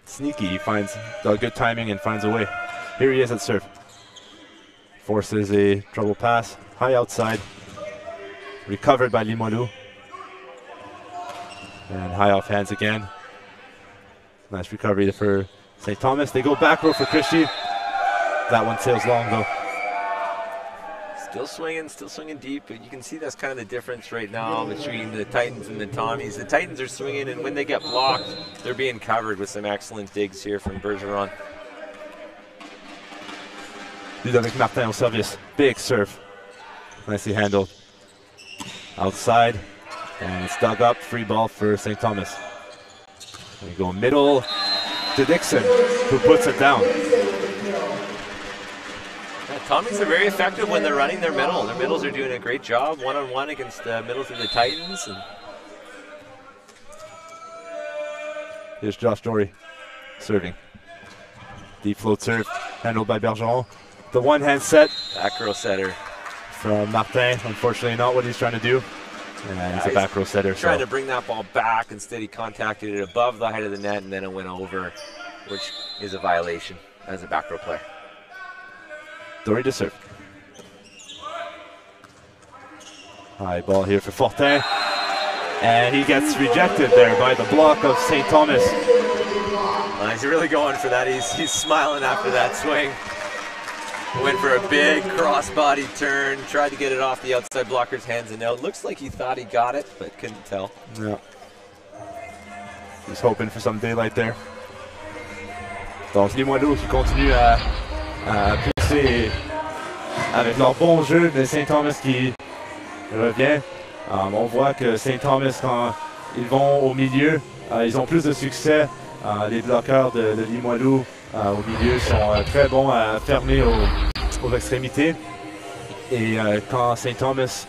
sneaky. He finds good timing and finds a way. Here he is at serve. Forces a trouble pass. High outside. Recovered by Limoilou. And high off hands again. Nice recovery for St. Thomas. They go back row for Christie. That one sails long though. Still swinging deep, but you can see that's kind of the difference right now between the Titans and the Tommies. The Titans are swinging, and when they get blocked, they're being covered with some excellent digs here from Bergeron. Ludovic Martin au service. Big serve. Nicely handled. Outside, and it's dug up. Free ball for St. Thomas. We go middle to Dixon, who puts it down. Tommies are very effective when they're running their middle. Their middles are doing a great job, one-on-one against the middles of the Titans. And here's Josh Dory serving. Deep float serve, handled by Bergeron. The one-hand set. Back row setter. From Martin, unfortunately not what he's trying to do. And he's a back row setter. Trying to bring that ball back. Instead he contacted it above the height of the net, and then it went over, which is a violation as a back row player. Dory to serve. High ball here for Fortin. And he gets rejected there by the block of St. Thomas. He's really going for that. He's smiling after that swing. Went for a big cross-body turn. Tried to get it off the outside blocker's hands and out. Looks like he thought he got it, but couldn't tell. Yeah. He's hoping for some daylight there. Donc Limoilou qui continue à pousser avec leur bon jeu, mais St. Thomas qui revient. On voit que St. Thomas, quand ils vont au milieu, ils ont plus de succès. Les bloqueurs de Limoilou au milieu sont très bons à fermer aux extrémités. Et quand St. Thomas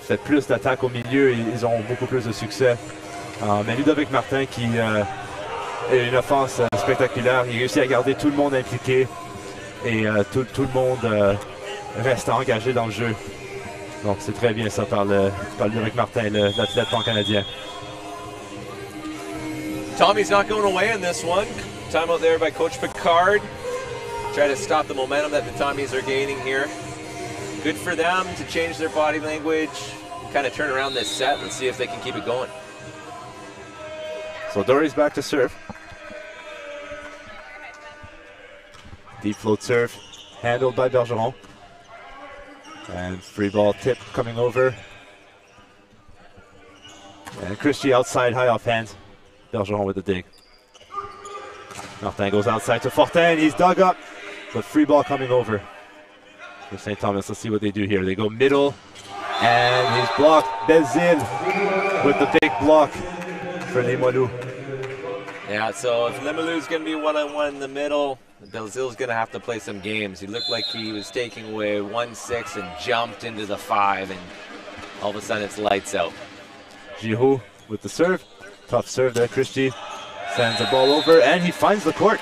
fait plus d'attaques au milieu, ils ont beaucoup plus de succès. Mais Ludovic Martin qui a une offense spectaculaire, il réussit à garder tout le monde impliqué et tout le monde reste engagé dans le jeu. Donc c'est très bien ça par Ludovic Martin, l'athlète pan-canadien. Tommy's not going away in this one. Timeout there by Coach Picard. Try to stop the momentum that the Tommies are gaining here. Good for them to change their body language, kind of turn around this set. Let's see if they can keep it going. So Dory's back to serve. Deep float serve, handled by Bergeron. And free ball tip coming over. And Christie outside, high offhand. Bergeron with the dig. Martin goes outside to Fortin, he's dug up. But free ball coming over for St. Thomas. Let's see what they do here. They go middle, and he's blocked. Belzile with the big block for Limoilou. Yeah, so if Limoulou's going to be one-on-one in the middle, Belzile's going to have to play some games. He looked like he was taking away 1-6 and jumped into the 5, and all of a sudden it's lights out. Giroux with the serve. Tough serve there, Christie. Sends the ball over, and he finds the court.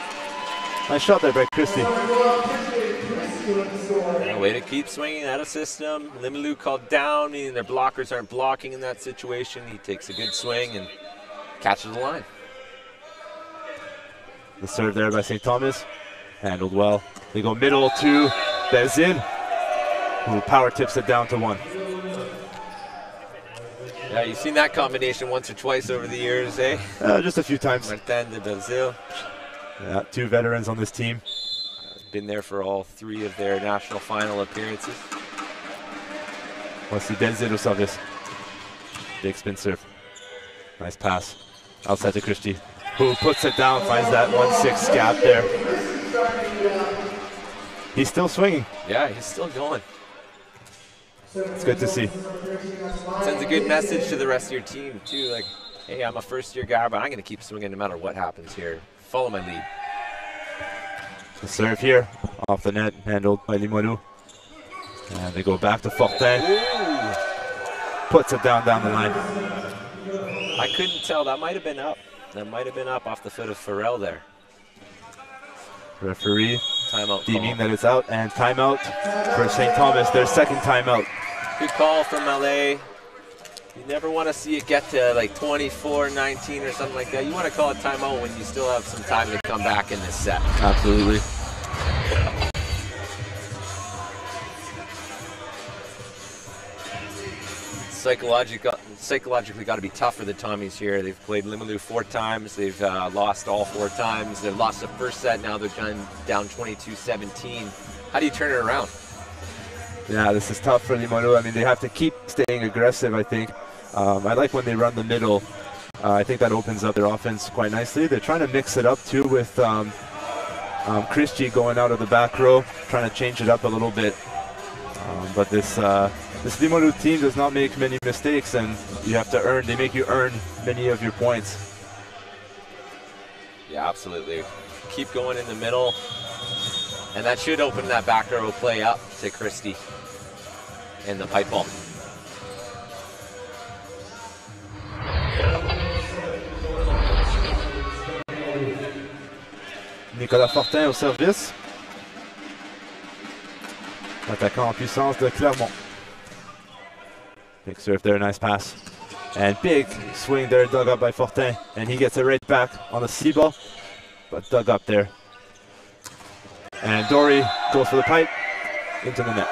Nice shot there by Christie. A way to keep swinging out of system. Limoilou called down, meaning their blockers aren't blocking in that situation. He takes a good swing and catches the line. The serve there by St. Thomas. Handled well. They go middle to Belzile, who power tips it down to 1. Yeah, you've seen that combination once or twice over the years, eh? Just a few times. Martin de Belzile. Yeah, 2 veterans on this team. Been there for all 3 of their national final appearances. Voici Belzile au service. Big spin serve. Nice pass. Outside to Christie, who puts it down, finds that 1-6 gap there. He's still swinging. Yeah, he's still going. It's good to see. Sends a good message to the rest of your team, too. Like, hey, I'm a first-year guy, but I'm going to keep swinging no matter what happens here. Follow my lead. The serve here, off the net, handled by Limoilou. And they go back to Fortin. Ooh. Puts it down the line. I couldn't tell. That might have been up. That might have been up off the foot of Farrell there. Referee timeout deeming call. that it's out, and timeout for St. Thomas, their second timeout. Good call from LA. You never want to see it get to like 24-19 or something like that. You want to call it timeout when you still have some time to come back in this set. Absolutely. Psychologically got to be tough for the Tommies here. They've played Limoilou 4 times. They've lost all 4 times. They've lost the first set. Now they're down 22-17. How do you turn it around? Yeah, this is tough for Limoilou. I mean, they have to keep staying aggressive, I think. I like when they run the middle. I think that opens up their offense quite nicely. They're trying to mix it up, too, with Christie going out of the back row, trying to change it up a little bit. But this Limoilou team does not make many mistakes, and you have to earn. They make you earn many of your points. Yeah, absolutely. Keep going in the middle, and that should open that back row play up to Christie in the pipe ball. Nicolas Fortin au service. Attaquant en puissance de Clermont. Big serve there, nice pass. And big swing there, dug up by Fortin. And he gets it right back on the C-ball, but dug up there. And Dory goes for the pipe into the net.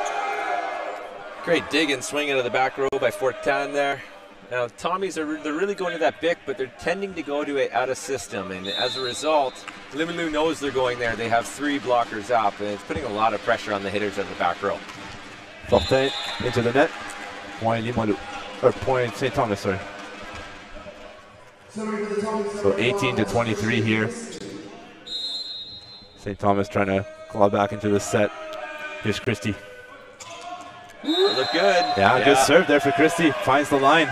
Great dig and swing out of the back row by Fortin there. Now, Tommies, they're really going to that bick, but they're tending to go to it out of system. And as a result, Limoilou knows they're going there. They have 3 blockers up, and it's putting a lot of pressure on the hitters at the back row. Fortin into the net. Point Limoilou. Or point St. Thomas, sorry. So 18 to 23 here. St. Thomas trying to claw back into the set. Here's Christie. Look good. Yeah, good serve there for Christie. Finds the line.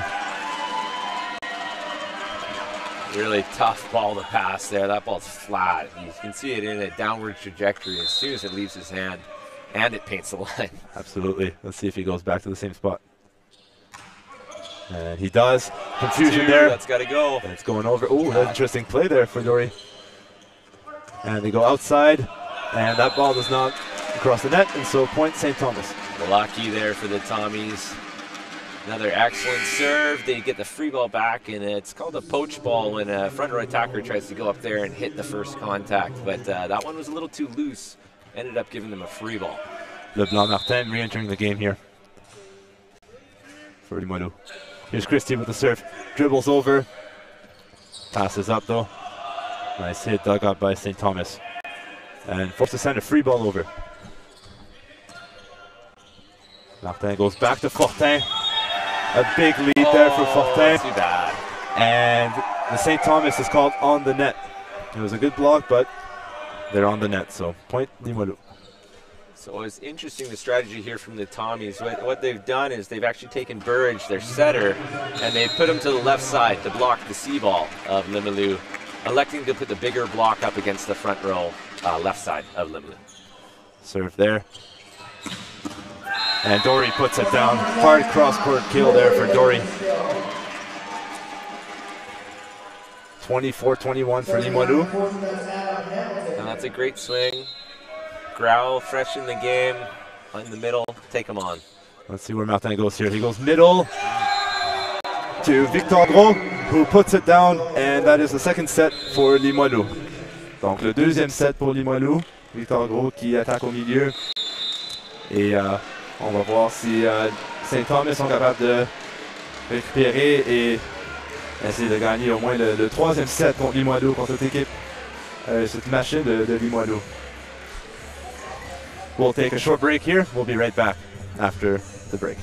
Really tough ball to pass there. That ball's flat. You can see it in a downward trajectory as soon as it leaves his hand, and it paints the line. Absolutely. Let's see if he goes back to the same spot. And he does. Confusion there. That's got to go. And it's going over. Oh, that's an interesting play there for Dory. And they go outside, and that ball does not cross the net, and so point St. Thomas. Lucky there for the Tommies. Another excellent serve. They get the free ball back, and it's called a poach ball when a front row attacker tries to go up there and hit the first contact. But that one was a little too loose. Ended up giving them a free ball. Leblanc Martin re-entering the game here for Limoilou. Here's Christie with the serve. Dribbles over. Passes up though. Nice hit dug up by St. Thomas. And forced to send a free ball over. Martin goes back to Fortin. A big lead there for Fortin. Too bad. And the St. Thomas is called on the net. It was a good block, but they're on the net, so point Limoilou. So it's interesting, the strategy here from the Tommies. What they've done is they've actually taken Burridge, their setter, and they've put him to the left side to block the C-ball of Limoilou, electing to put the bigger block up against the front row left side of Limoilou. Serve there. And Dory puts it down. Hard cross-court kill there for Dory. 24-21 for Limoilou. And that's a great swing. Growl, fresh in the game, in the middle, take him on. Let's see where Martin goes here. He goes middle to Victor Gros, who puts it down, and that is the second set for Limoilou. Donc le deuxième set pour Limoilou. Victor Gros qui attaque au milieu. Et on va voir si St. Thomas sont capables de récupérer et essayer de gagner au moins le troisième set contre Limoilou, contre cette équipe, cette machine de Limoilou. We'll take a short break here. We'll be right back after the break.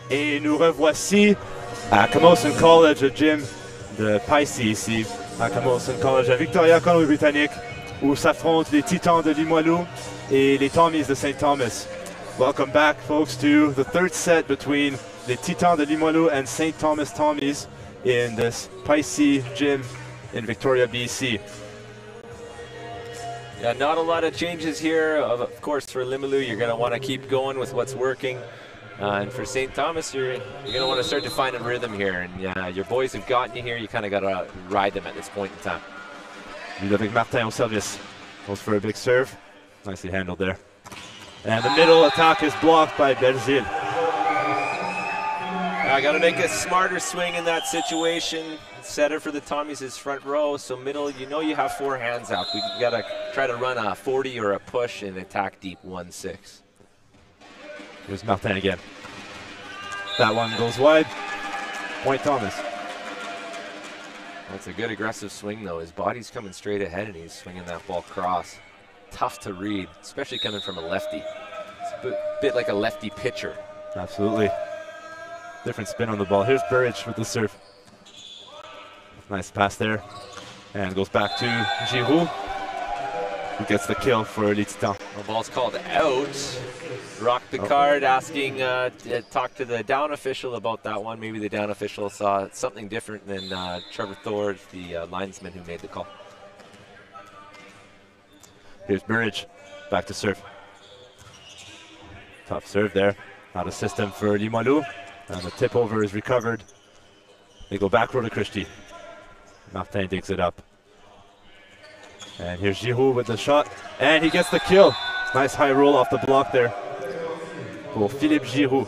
Et nous revoici à Camosun College, le gym de Picey ici, à Camosun College, à Victoria, Colombie-Britannique, où s'affrontent les Titans de Limoilou et les Tommies de St. Thomas. Welcome back, folks, to the third set between the Titans de Limoilou and St. Thomas Tommies in this Picey gym in Victoria, BC. Yeah, not a lot of changes here. Of course, for Limoilou, you're going to want to keep going with what's working. And for St. Thomas, you're going to want to start to find a rhythm here. And your boys have gotten you here. You kind of got to ride them at this point in time. Ludovic Martin au service. Goes for a big serve. Nicely handled there. And the middle attack is blocked by Belzile. I got to make a smarter swing in that situation. Setter for the Tommies is front row, so middle, you know you have 4 hands out. We got to try to run a 40 or a push and attack deep 1-6. Here's Martin again. That one goes wide. Point Thomas. That's a good aggressive swing though. His body's coming straight ahead and he's swinging that ball cross. Tough to read, especially coming from a lefty. It's a bit like a lefty pitcher. Absolutely. Different spin on the ball. Here's Burridge with the serve. Nice pass there. And goes back to Giroux, who gets the kill for Les Titans. The ball's called out. Rock Picard asking, talk to the down official about that one. Maybe the down official saw something different than Trevor Thorpe, the linesman who made the call. Here's Burridge, back to serve. Tough serve there. Out of system for Limoilou. And the tip over is recovered. They go back row to Christie. Martin digs it up. And here's Giroux with the shot. And he gets the kill. Nice high roll off the block there for Philippe Giroux.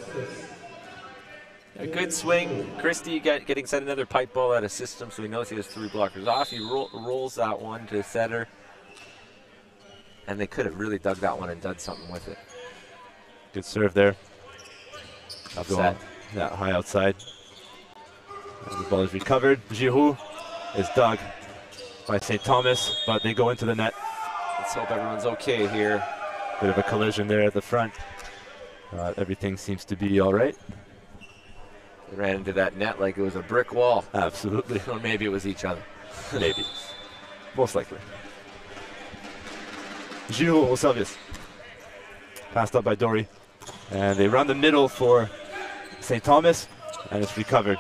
A good swing. Christie getting sent another pipe ball out of system, so he knows he has 3 blockers off. He rolls that one to setter. And they could have really dug that one and done something with it. Good serve there. Upset. Yeah, high outside. And the ball is recovered. Giroux is dug by St. Thomas, but they go into the net. Let's hope everyone's okay here. Bit of a collision there at the front. Everything seems to be all right. They ran into that net like it was a brick wall. Absolutely. Or maybe it was each other. Maybe. Most likely. Giroux au service. Passed up by Dory. And they run the middle for St. Thomas, and it's recovered.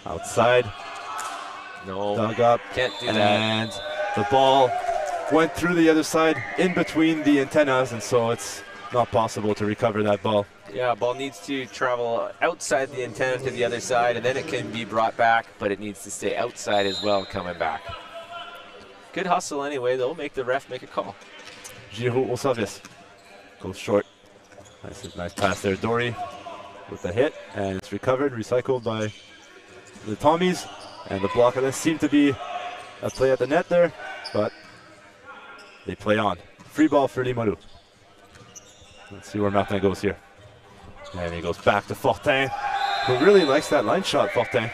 Outside. No. Dug up. Can't do that. And the ball went through the other side, in between the antennas, and so it's not possible to recover that ball. Yeah, ball needs to travel outside the antenna to the other side, and then it can be brought back, but it needs to stay outside as well coming back. Good hustle anyway, though. Make the ref make a call. Giroux au service. Goes short. Nice pass there, Dory with the hit, and it's recovered, recycled by the Tommies, and the block of this seemed to be a play at the net there, but they play on. Free ball for Limoilou. Let's see where Martin goes here. And he goes back to Fortin, who really likes that line shot, Fortin.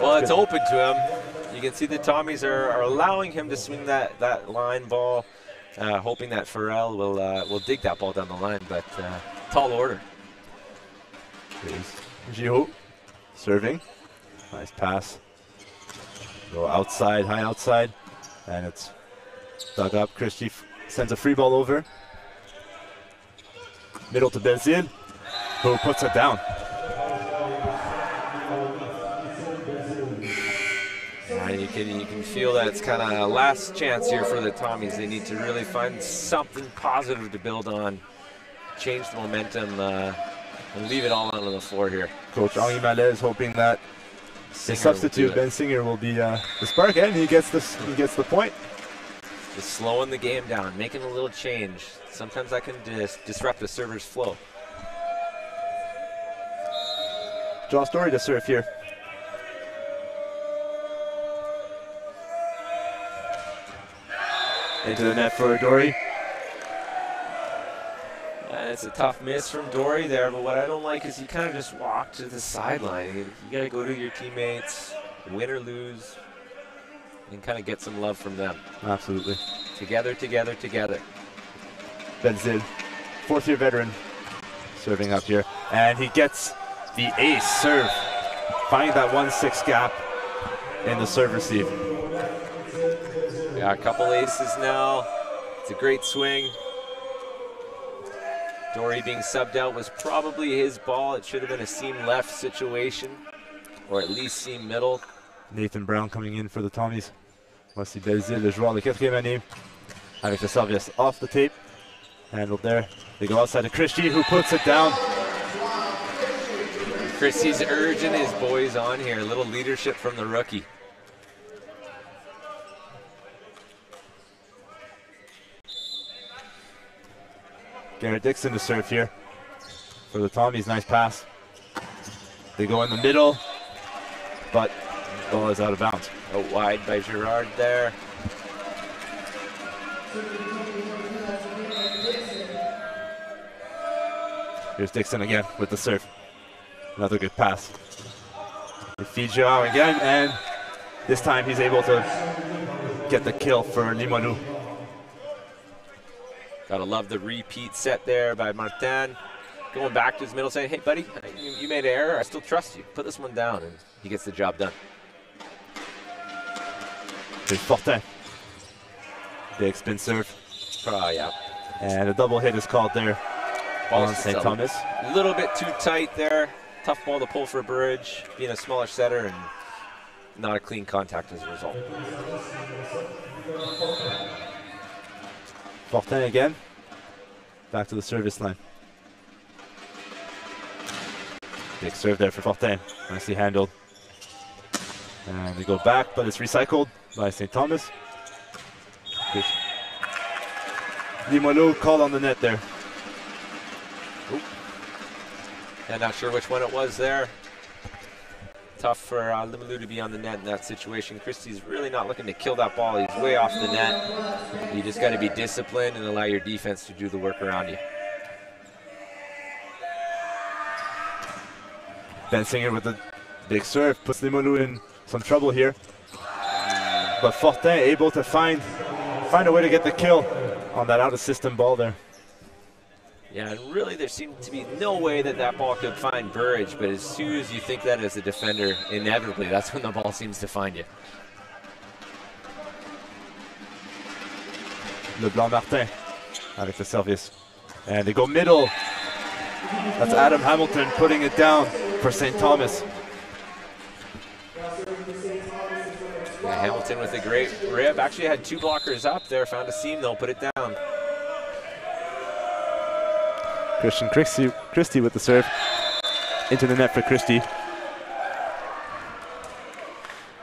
Well, it's open to him. You can see the Tommies are allowing him to swing that line ball. Hoping that Farrell will dig that ball down the line, but tall order. Here's Giroux serving. Nice pass. Go outside, high outside, and it's dug up. Christie sends a free ball over. Middle to Belzile, who puts it down. You can feel that it's kind of a last chance here for the Tommies. They need to really find something positive to build on, change the momentum, and leave it all on the floor here. Coach Henri Mallet is hoping that the substitute Ben Singer will be the spark, and he gets the point. Just slowing the game down, making a little change. Sometimes that can disrupt the server's flow. John Story to serve here. Into the net for Dory. And it's a tough miss from Dory there, but what I don't like is he kind of just walked to the sideline. You got to go to your teammates, win or lose, and kind of get some love from them. Absolutely. Together, together, together. Belzile, fourth-year veteran, serving up here. And he gets the ace serve, finding that 1-6 gap in the serve receive. Yeah, a couple aces now. It's a great swing. Dory being subbed out was probably his ball. It should have been a seam left situation, or at least seam middle. Nathan Brown coming in for the Tommies. Voici Belzile, le joueur de 4e année, avec le service off the tape. Handled there. They go outside to Christie, who puts it down. Christie's urging his boys on here. A little leadership from the rookie. Garrett Dixon to serve here for the Tommies. Nice pass. They go in the middle, but ball is out of bounds. Out wide by Girard there. Here's Dixon again with the serve. Another good pass. He feeds you out again, and this time he's able to get the kill for Limoilou. Gotta love the repeat set there by Martin. Going back to his middle saying, hey buddy, you made an error, I still trust you. Put this one down, and he gets the job done. Here's Fortin. Big spin serve. Oh yeah. And a double hit is called there on St. Thomas. A little bit too tight there. Tough ball to pull for Burridge, being a smaller setter, and not a clean contact as a result. Fortin again. Back to the service line. Big serve there for Fortin. Nicely handled. And they go back, but it's recycled by St. Thomas. Limoilou called on the net there. Oop. Yeah, not sure which one it was there. Tough for Limoilou to be on the net in that situation. Christie's really not looking to kill that ball. He's way off the net. You just got to be disciplined and allow your defense to do the work around you. Ben Singer with the big serve puts Limoilou in some trouble here. But Fortin able to find a way to get the kill on that out-of-system ball there. Yeah, and really there seemed to be no way that that ball could find Burridge, but as soon as you think that as a defender, inevitably that's when the ball seems to find you. Leblanc Martin avec le service. And they go middle. That's Adam Hamilton putting it down for St. Thomas. Yeah, Hamilton with a great rib. Actually had two blockers up there. Found a seam though, put it down. Christian Christie with the serve. Into the net for Christie.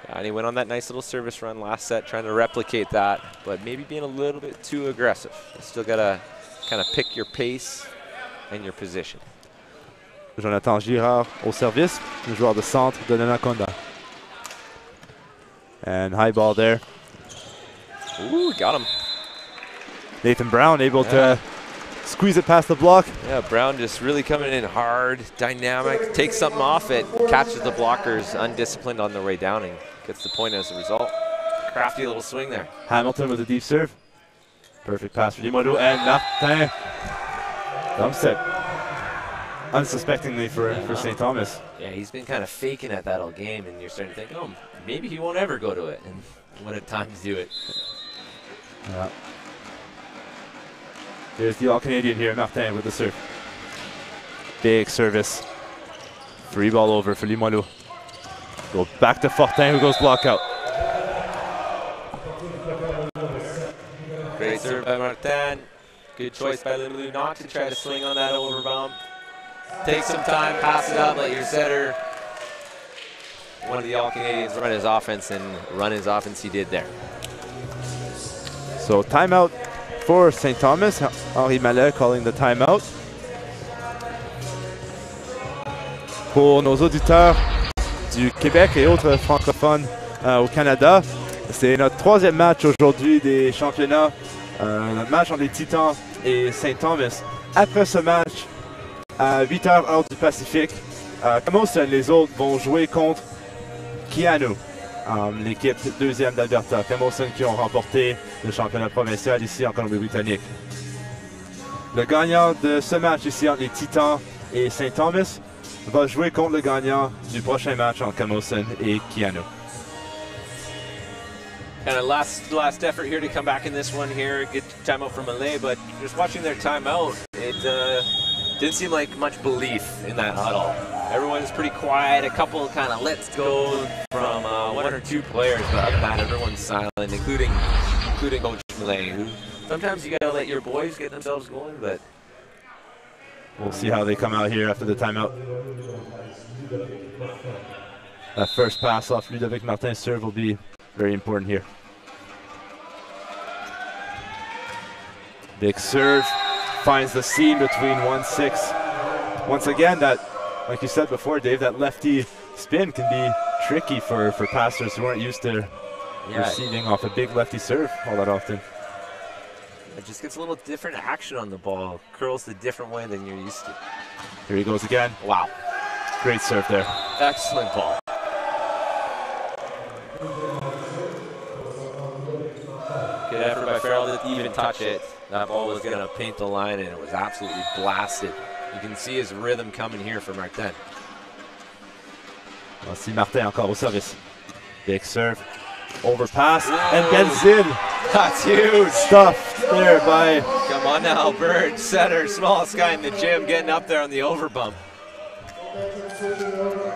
And he went on that nice little service run last set, trying to replicate that, but maybe being a little bit too aggressive. You still got to kind of pick your pace and your position. Jonathan Girard au service, le joueur de centre de l'Anaconda. And high ball there. Ooh, got him. Nathan Brown able to squeeze it past the block. Yeah, Brown just really coming in hard, dynamic, takes something off it, catches the blockers undisciplined on their way down and gets the point as a result. Crafty little swing there. Hamilton with a deep serve. Perfect pass for Limoilou, and Martin dumps it unsuspectingly for St. Thomas. Yeah, he's been kind of faking at that all game, and you're starting to think, oh, maybe he won't ever go to it, and what a time to do it. Yeah. Here's the All-Canadian here, Martin with the serve. Big service. Free ball over for Limoilou. Go back to Fortin, who goes block out. Great serve by Martin. Good choice by Limoilou not to try to swing on that over bump. Take some time, pass it up, let your setter, one of the All-Canadians, run his offense, and run his offense he did there. So timeout for St. Thomas. Henri Mallet calling the timeout. Pour nos auditeurs du Québec et autres francophones au Canada, c'est notre troisième match aujourd'hui des championnats. Notre match entre les Titans et St. Thomas. Après ce match, à 8h heure du Pacifique, Camosun, les autres vont jouer contre Keanu, l'équipe deuxième d'Alberta. Camosun qui ont remporté le championnat provincial ici en Colombie-Britannique. Le gagnant de ce match ici entre les Titans et St. Thomas va jouer contre le gagnant du prochain match entre Camosun et Keanu. And a last effort here to come back in this one here. Good timeout from Malay, but just watching their timeout, it didn't seem like much belief in that huddle. Everyone's pretty quiet. A couple kind of lets go from one or two players, but other than that, everyone's silent, including Coach Malay, who sometimes you gotta let your boys get themselves going, but we'll see how they come out here after the timeout. That first pass off Ludovic Martin's serve will be very important here. Big serve, finds the seam between 1-6. Once again, that, like you said before, Dave, that lefty spin can be tricky for passers who aren't used to receiving off a big lefty serve all that often. It just gets a little different action on the ball. Curls a different way than you're used to. Here he goes again. Wow. Great serve there. Excellent ball. Good effort by Farrell to even touch it. That ball was going to paint the line, and it was absolutely blasted. You can see his rhythm coming here for Martin. Voici Martin encore au service. Big serve. Overpass. And Benzin. That's huge. Stuffed there by... Come on now, Bird. Setter, smallest guy in the gym, getting up there on the overbump.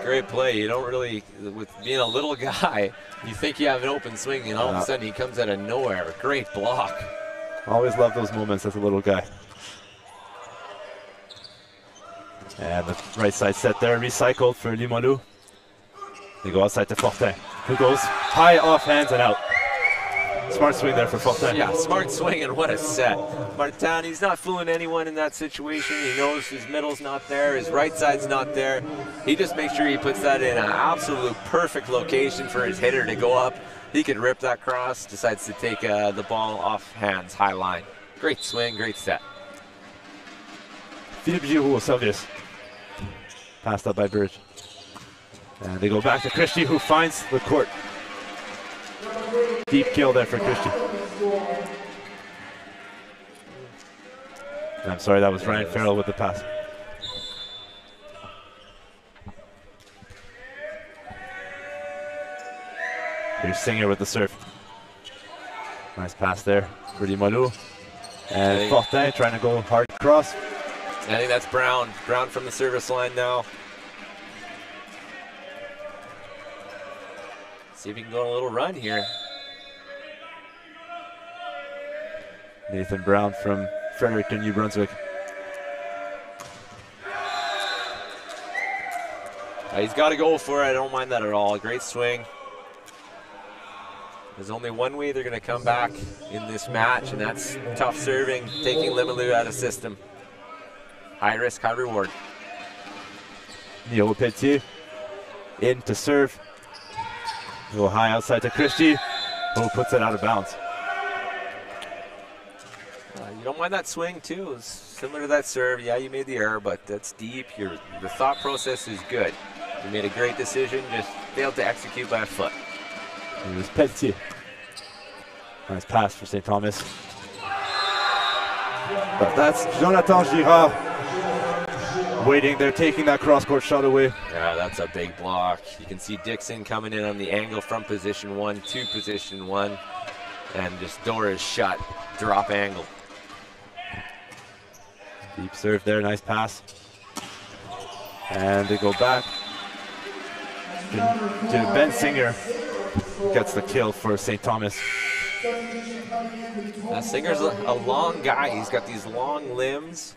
Great play. You don't really, with being a little guy, you think you have an open swing, and all of a sudden he comes out of nowhere. Great block. Always love those moments as a little guy. And the right side set there, recycled for Limoilou. They go outside to Fortin, who goes high off hands and out. Smart swing there for Fortin. Yeah, smart swing, and what a set. Martin, he's not fooling anyone in that situation. He knows his middle's not there, his right side's not there. He just makes sure he puts that in an absolute perfect location for his hitter to go up. He could rip that cross, decides to take the ball off hands, high line. Great swing, great set. Philippe Giroux au service. Passed up by Burge. And they go back to Christie, who finds the court. Deep kill there for Christie. I'm sorry, that was Ryan Farrell with the pass. Here's Singer with the serve. Nice pass there for Limoilou. And Fortin trying to go hard cross. I think that's Brown. Brown from the service line now. See if he can go on a little run here. Nathan Brown from Fredericton, New Brunswick. He's got to go for it. I don't mind that at all. Great swing. There's only one way they're going to come back in this match, and that's tough serving, taking Limoilou out of system. High risk, high reward. Niro Pelletier in to serve. Go high outside to Christie, who puts it out of bounds. You don't mind that swing too. It's similar to that serve. Yeah, you made the error, but that's deep. The thought process is good. You made a great decision, just failed to execute by a foot. It was Pelletier. Nice pass for St. Thomas. But that's Jonathan Girard waiting. They're taking that cross-court shot away. Yeah, that's a big block. You can see Dixon coming in on the angle from position 1 to position 1. And just door is shut. Drop angle. Deep serve there, nice pass. And they go back to Ben Singer. Gets the kill for St. Thomas. Singer's a long guy. He's got these long limbs.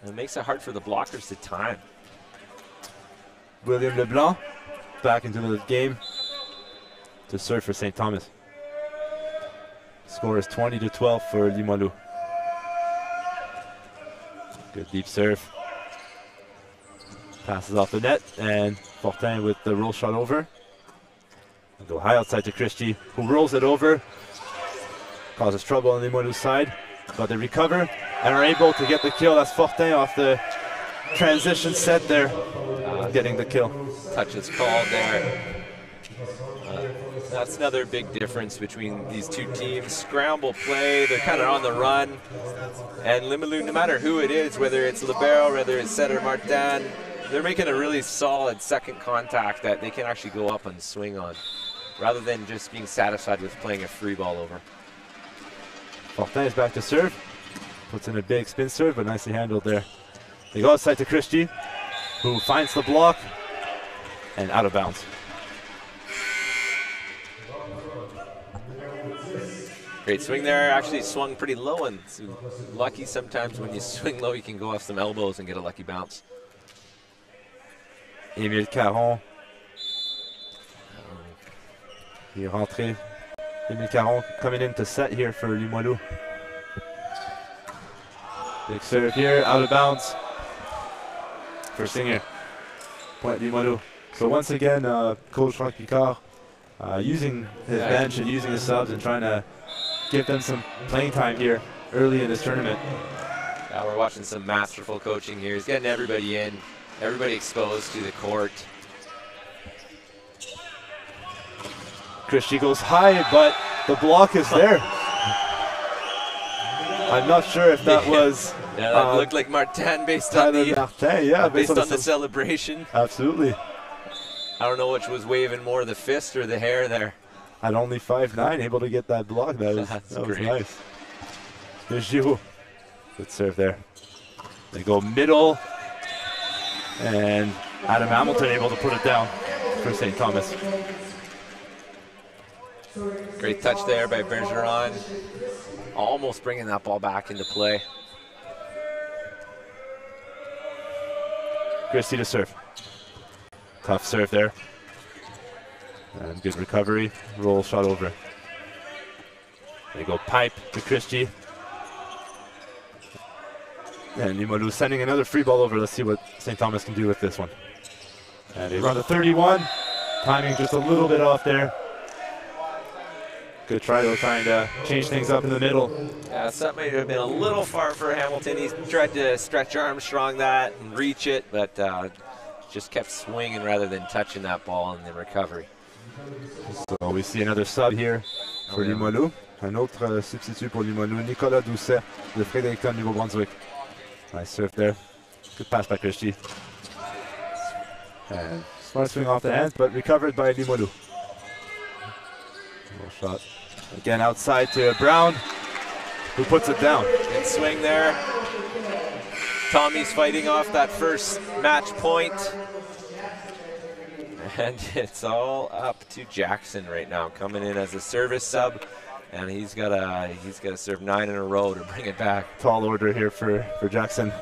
And it makes it hard for the blockers to time. William Leblanc back into the game to serve for St. Thomas. Score is 20-12 for Limoilou. Good deep serve. Passes off the net, and Fortin with the roll shot over. Go high outside to Christie, who rolls it over. Causes trouble on Limoilou's side, but they recover and are able to get the kill. That's Fortin off the transition set there, getting the kill. Touch is called there. That's another big difference between these two teams. Scramble play, they're kind of on the run. And Limoilou, no matter who it is, whether it's Libero, whether it's Setter Martin, they're making a really solid second contact that they can actually go up and swing on, rather than just being satisfied with playing a free ball over. Fortin is back to serve. Puts in a big spin serve, but nicely handled there. They go outside to Christie, who finds the block and out of bounds. Great swing there. Actually swung pretty low, and it's lucky sometimes when you swing low you can go off some elbows and get a lucky bounce. Émile Caron. Il est rentré. Émile Caron coming in to set here for Limoilou. Big serve here, out of bounds. For Singer. Point Limoilou. So once again, Coach Franck Picard using his bench and using his subs and trying to give them some playing time here early in this tournament. Yeah, we're watching some masterful coaching here. He's getting everybody in, everybody exposed to the court. Christie goes high, but the block is there. I'm not sure if that was... Yeah, that looked like Martin based on the, Martin, yeah, based on the celebration. Absolutely. I don't know which was waving more, the fist or the hair there. At only 5'9", able to get that block. That was nice. There's Giroux. Good serve there. They go middle, and Adam Hamilton able to put it down for St. Thomas. Great touch there by Bergeron. Almost bringing that ball back into play. Christie to serve. Tough serve there. And good recovery. Roll shot over. They go pipe to Christie. And Limoilou sending another free ball over. Let's see what St. Thomas can do with this one. And they run to 31. Timing just a little bit off there. Good try though, trying to change things up in the middle. Yeah, that may have been a little far for Hamilton. He tried to stretch Armstrong that and reach it, but just kept swinging rather than touching that ball in the recovery. So we see another sub here for Limoilou. Un autre substitut pour Limoilou, Nicolas Doucet de Fredericton, Nouveau-Brunswick. Nice serve there. Good pass by Christie. And smart swing off the hands, but recovered by Limoilou. Little shot. Again outside to Brown, who puts it down. Good swing there. Tommies fighting off that first match point. And it's all up to Jackson right now, coming in as a service sub, and he's got to serve 9 in a row to bring it back. Tall order here for Jackson.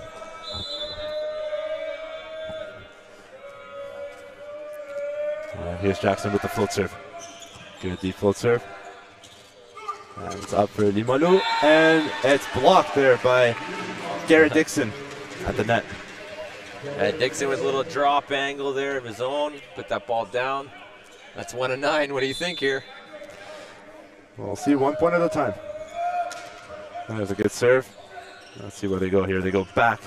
And here's Jackson with the float serve. Good deep float serve. And it's up for Limoilou, and it's blocked there by Garrett Dixon at the net. Dixon with a little drop angle there of his own, put that ball down. That's 1 of 9. What do you think here? We'll see 1 point at a time. There's a good serve. Let's see where they go here. They go back.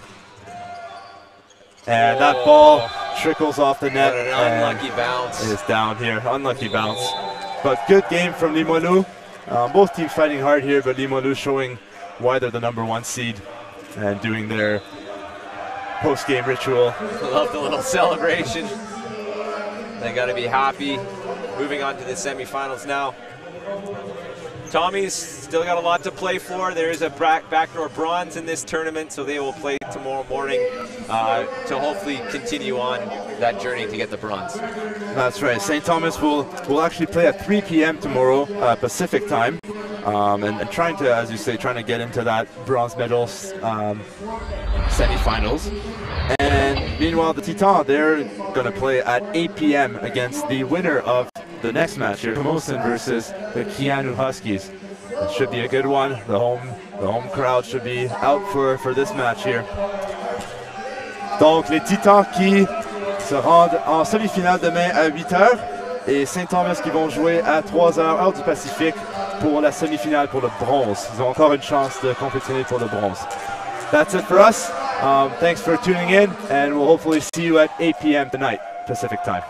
And that ball trickles off the net. What an unlucky bounce. It's down here. Unlucky bounce. But good game from Limoilou. Both teams fighting hard here, but Limoilou showing why they're the #1 seed and doing their post-game ritual. Love the little celebration. They got to be happy. Moving on to the semifinals now. Tommies still got a lot to play for. There is a backdoor bronze in this tournament, so they will play tomorrow morning to hopefully continue on that journey to get the bronze. That's right. St. Thomas will actually play at 3 p.m. tomorrow Pacific time, and trying to, as you say, trying to get into that bronze medal semifinals. And meanwhile, the Titans, they're going to play at 8 p.m. against the winner of the next match here, Camosun versus the Keanu Huskies. It should be a good one. The home crowd should be out for this match here. Donc les Titans qui se rendent en semi-finale demain à 8h et St. Thomas qui vont jouer à 3h heure du Pacifique pour la semi-finale pour le bronze. Ils ont encore une chance de compétitionner pour le bronze. That's it for us. Thanks for tuning in, and we'll hopefully see you at 8 p.m. tonight, Pacific time.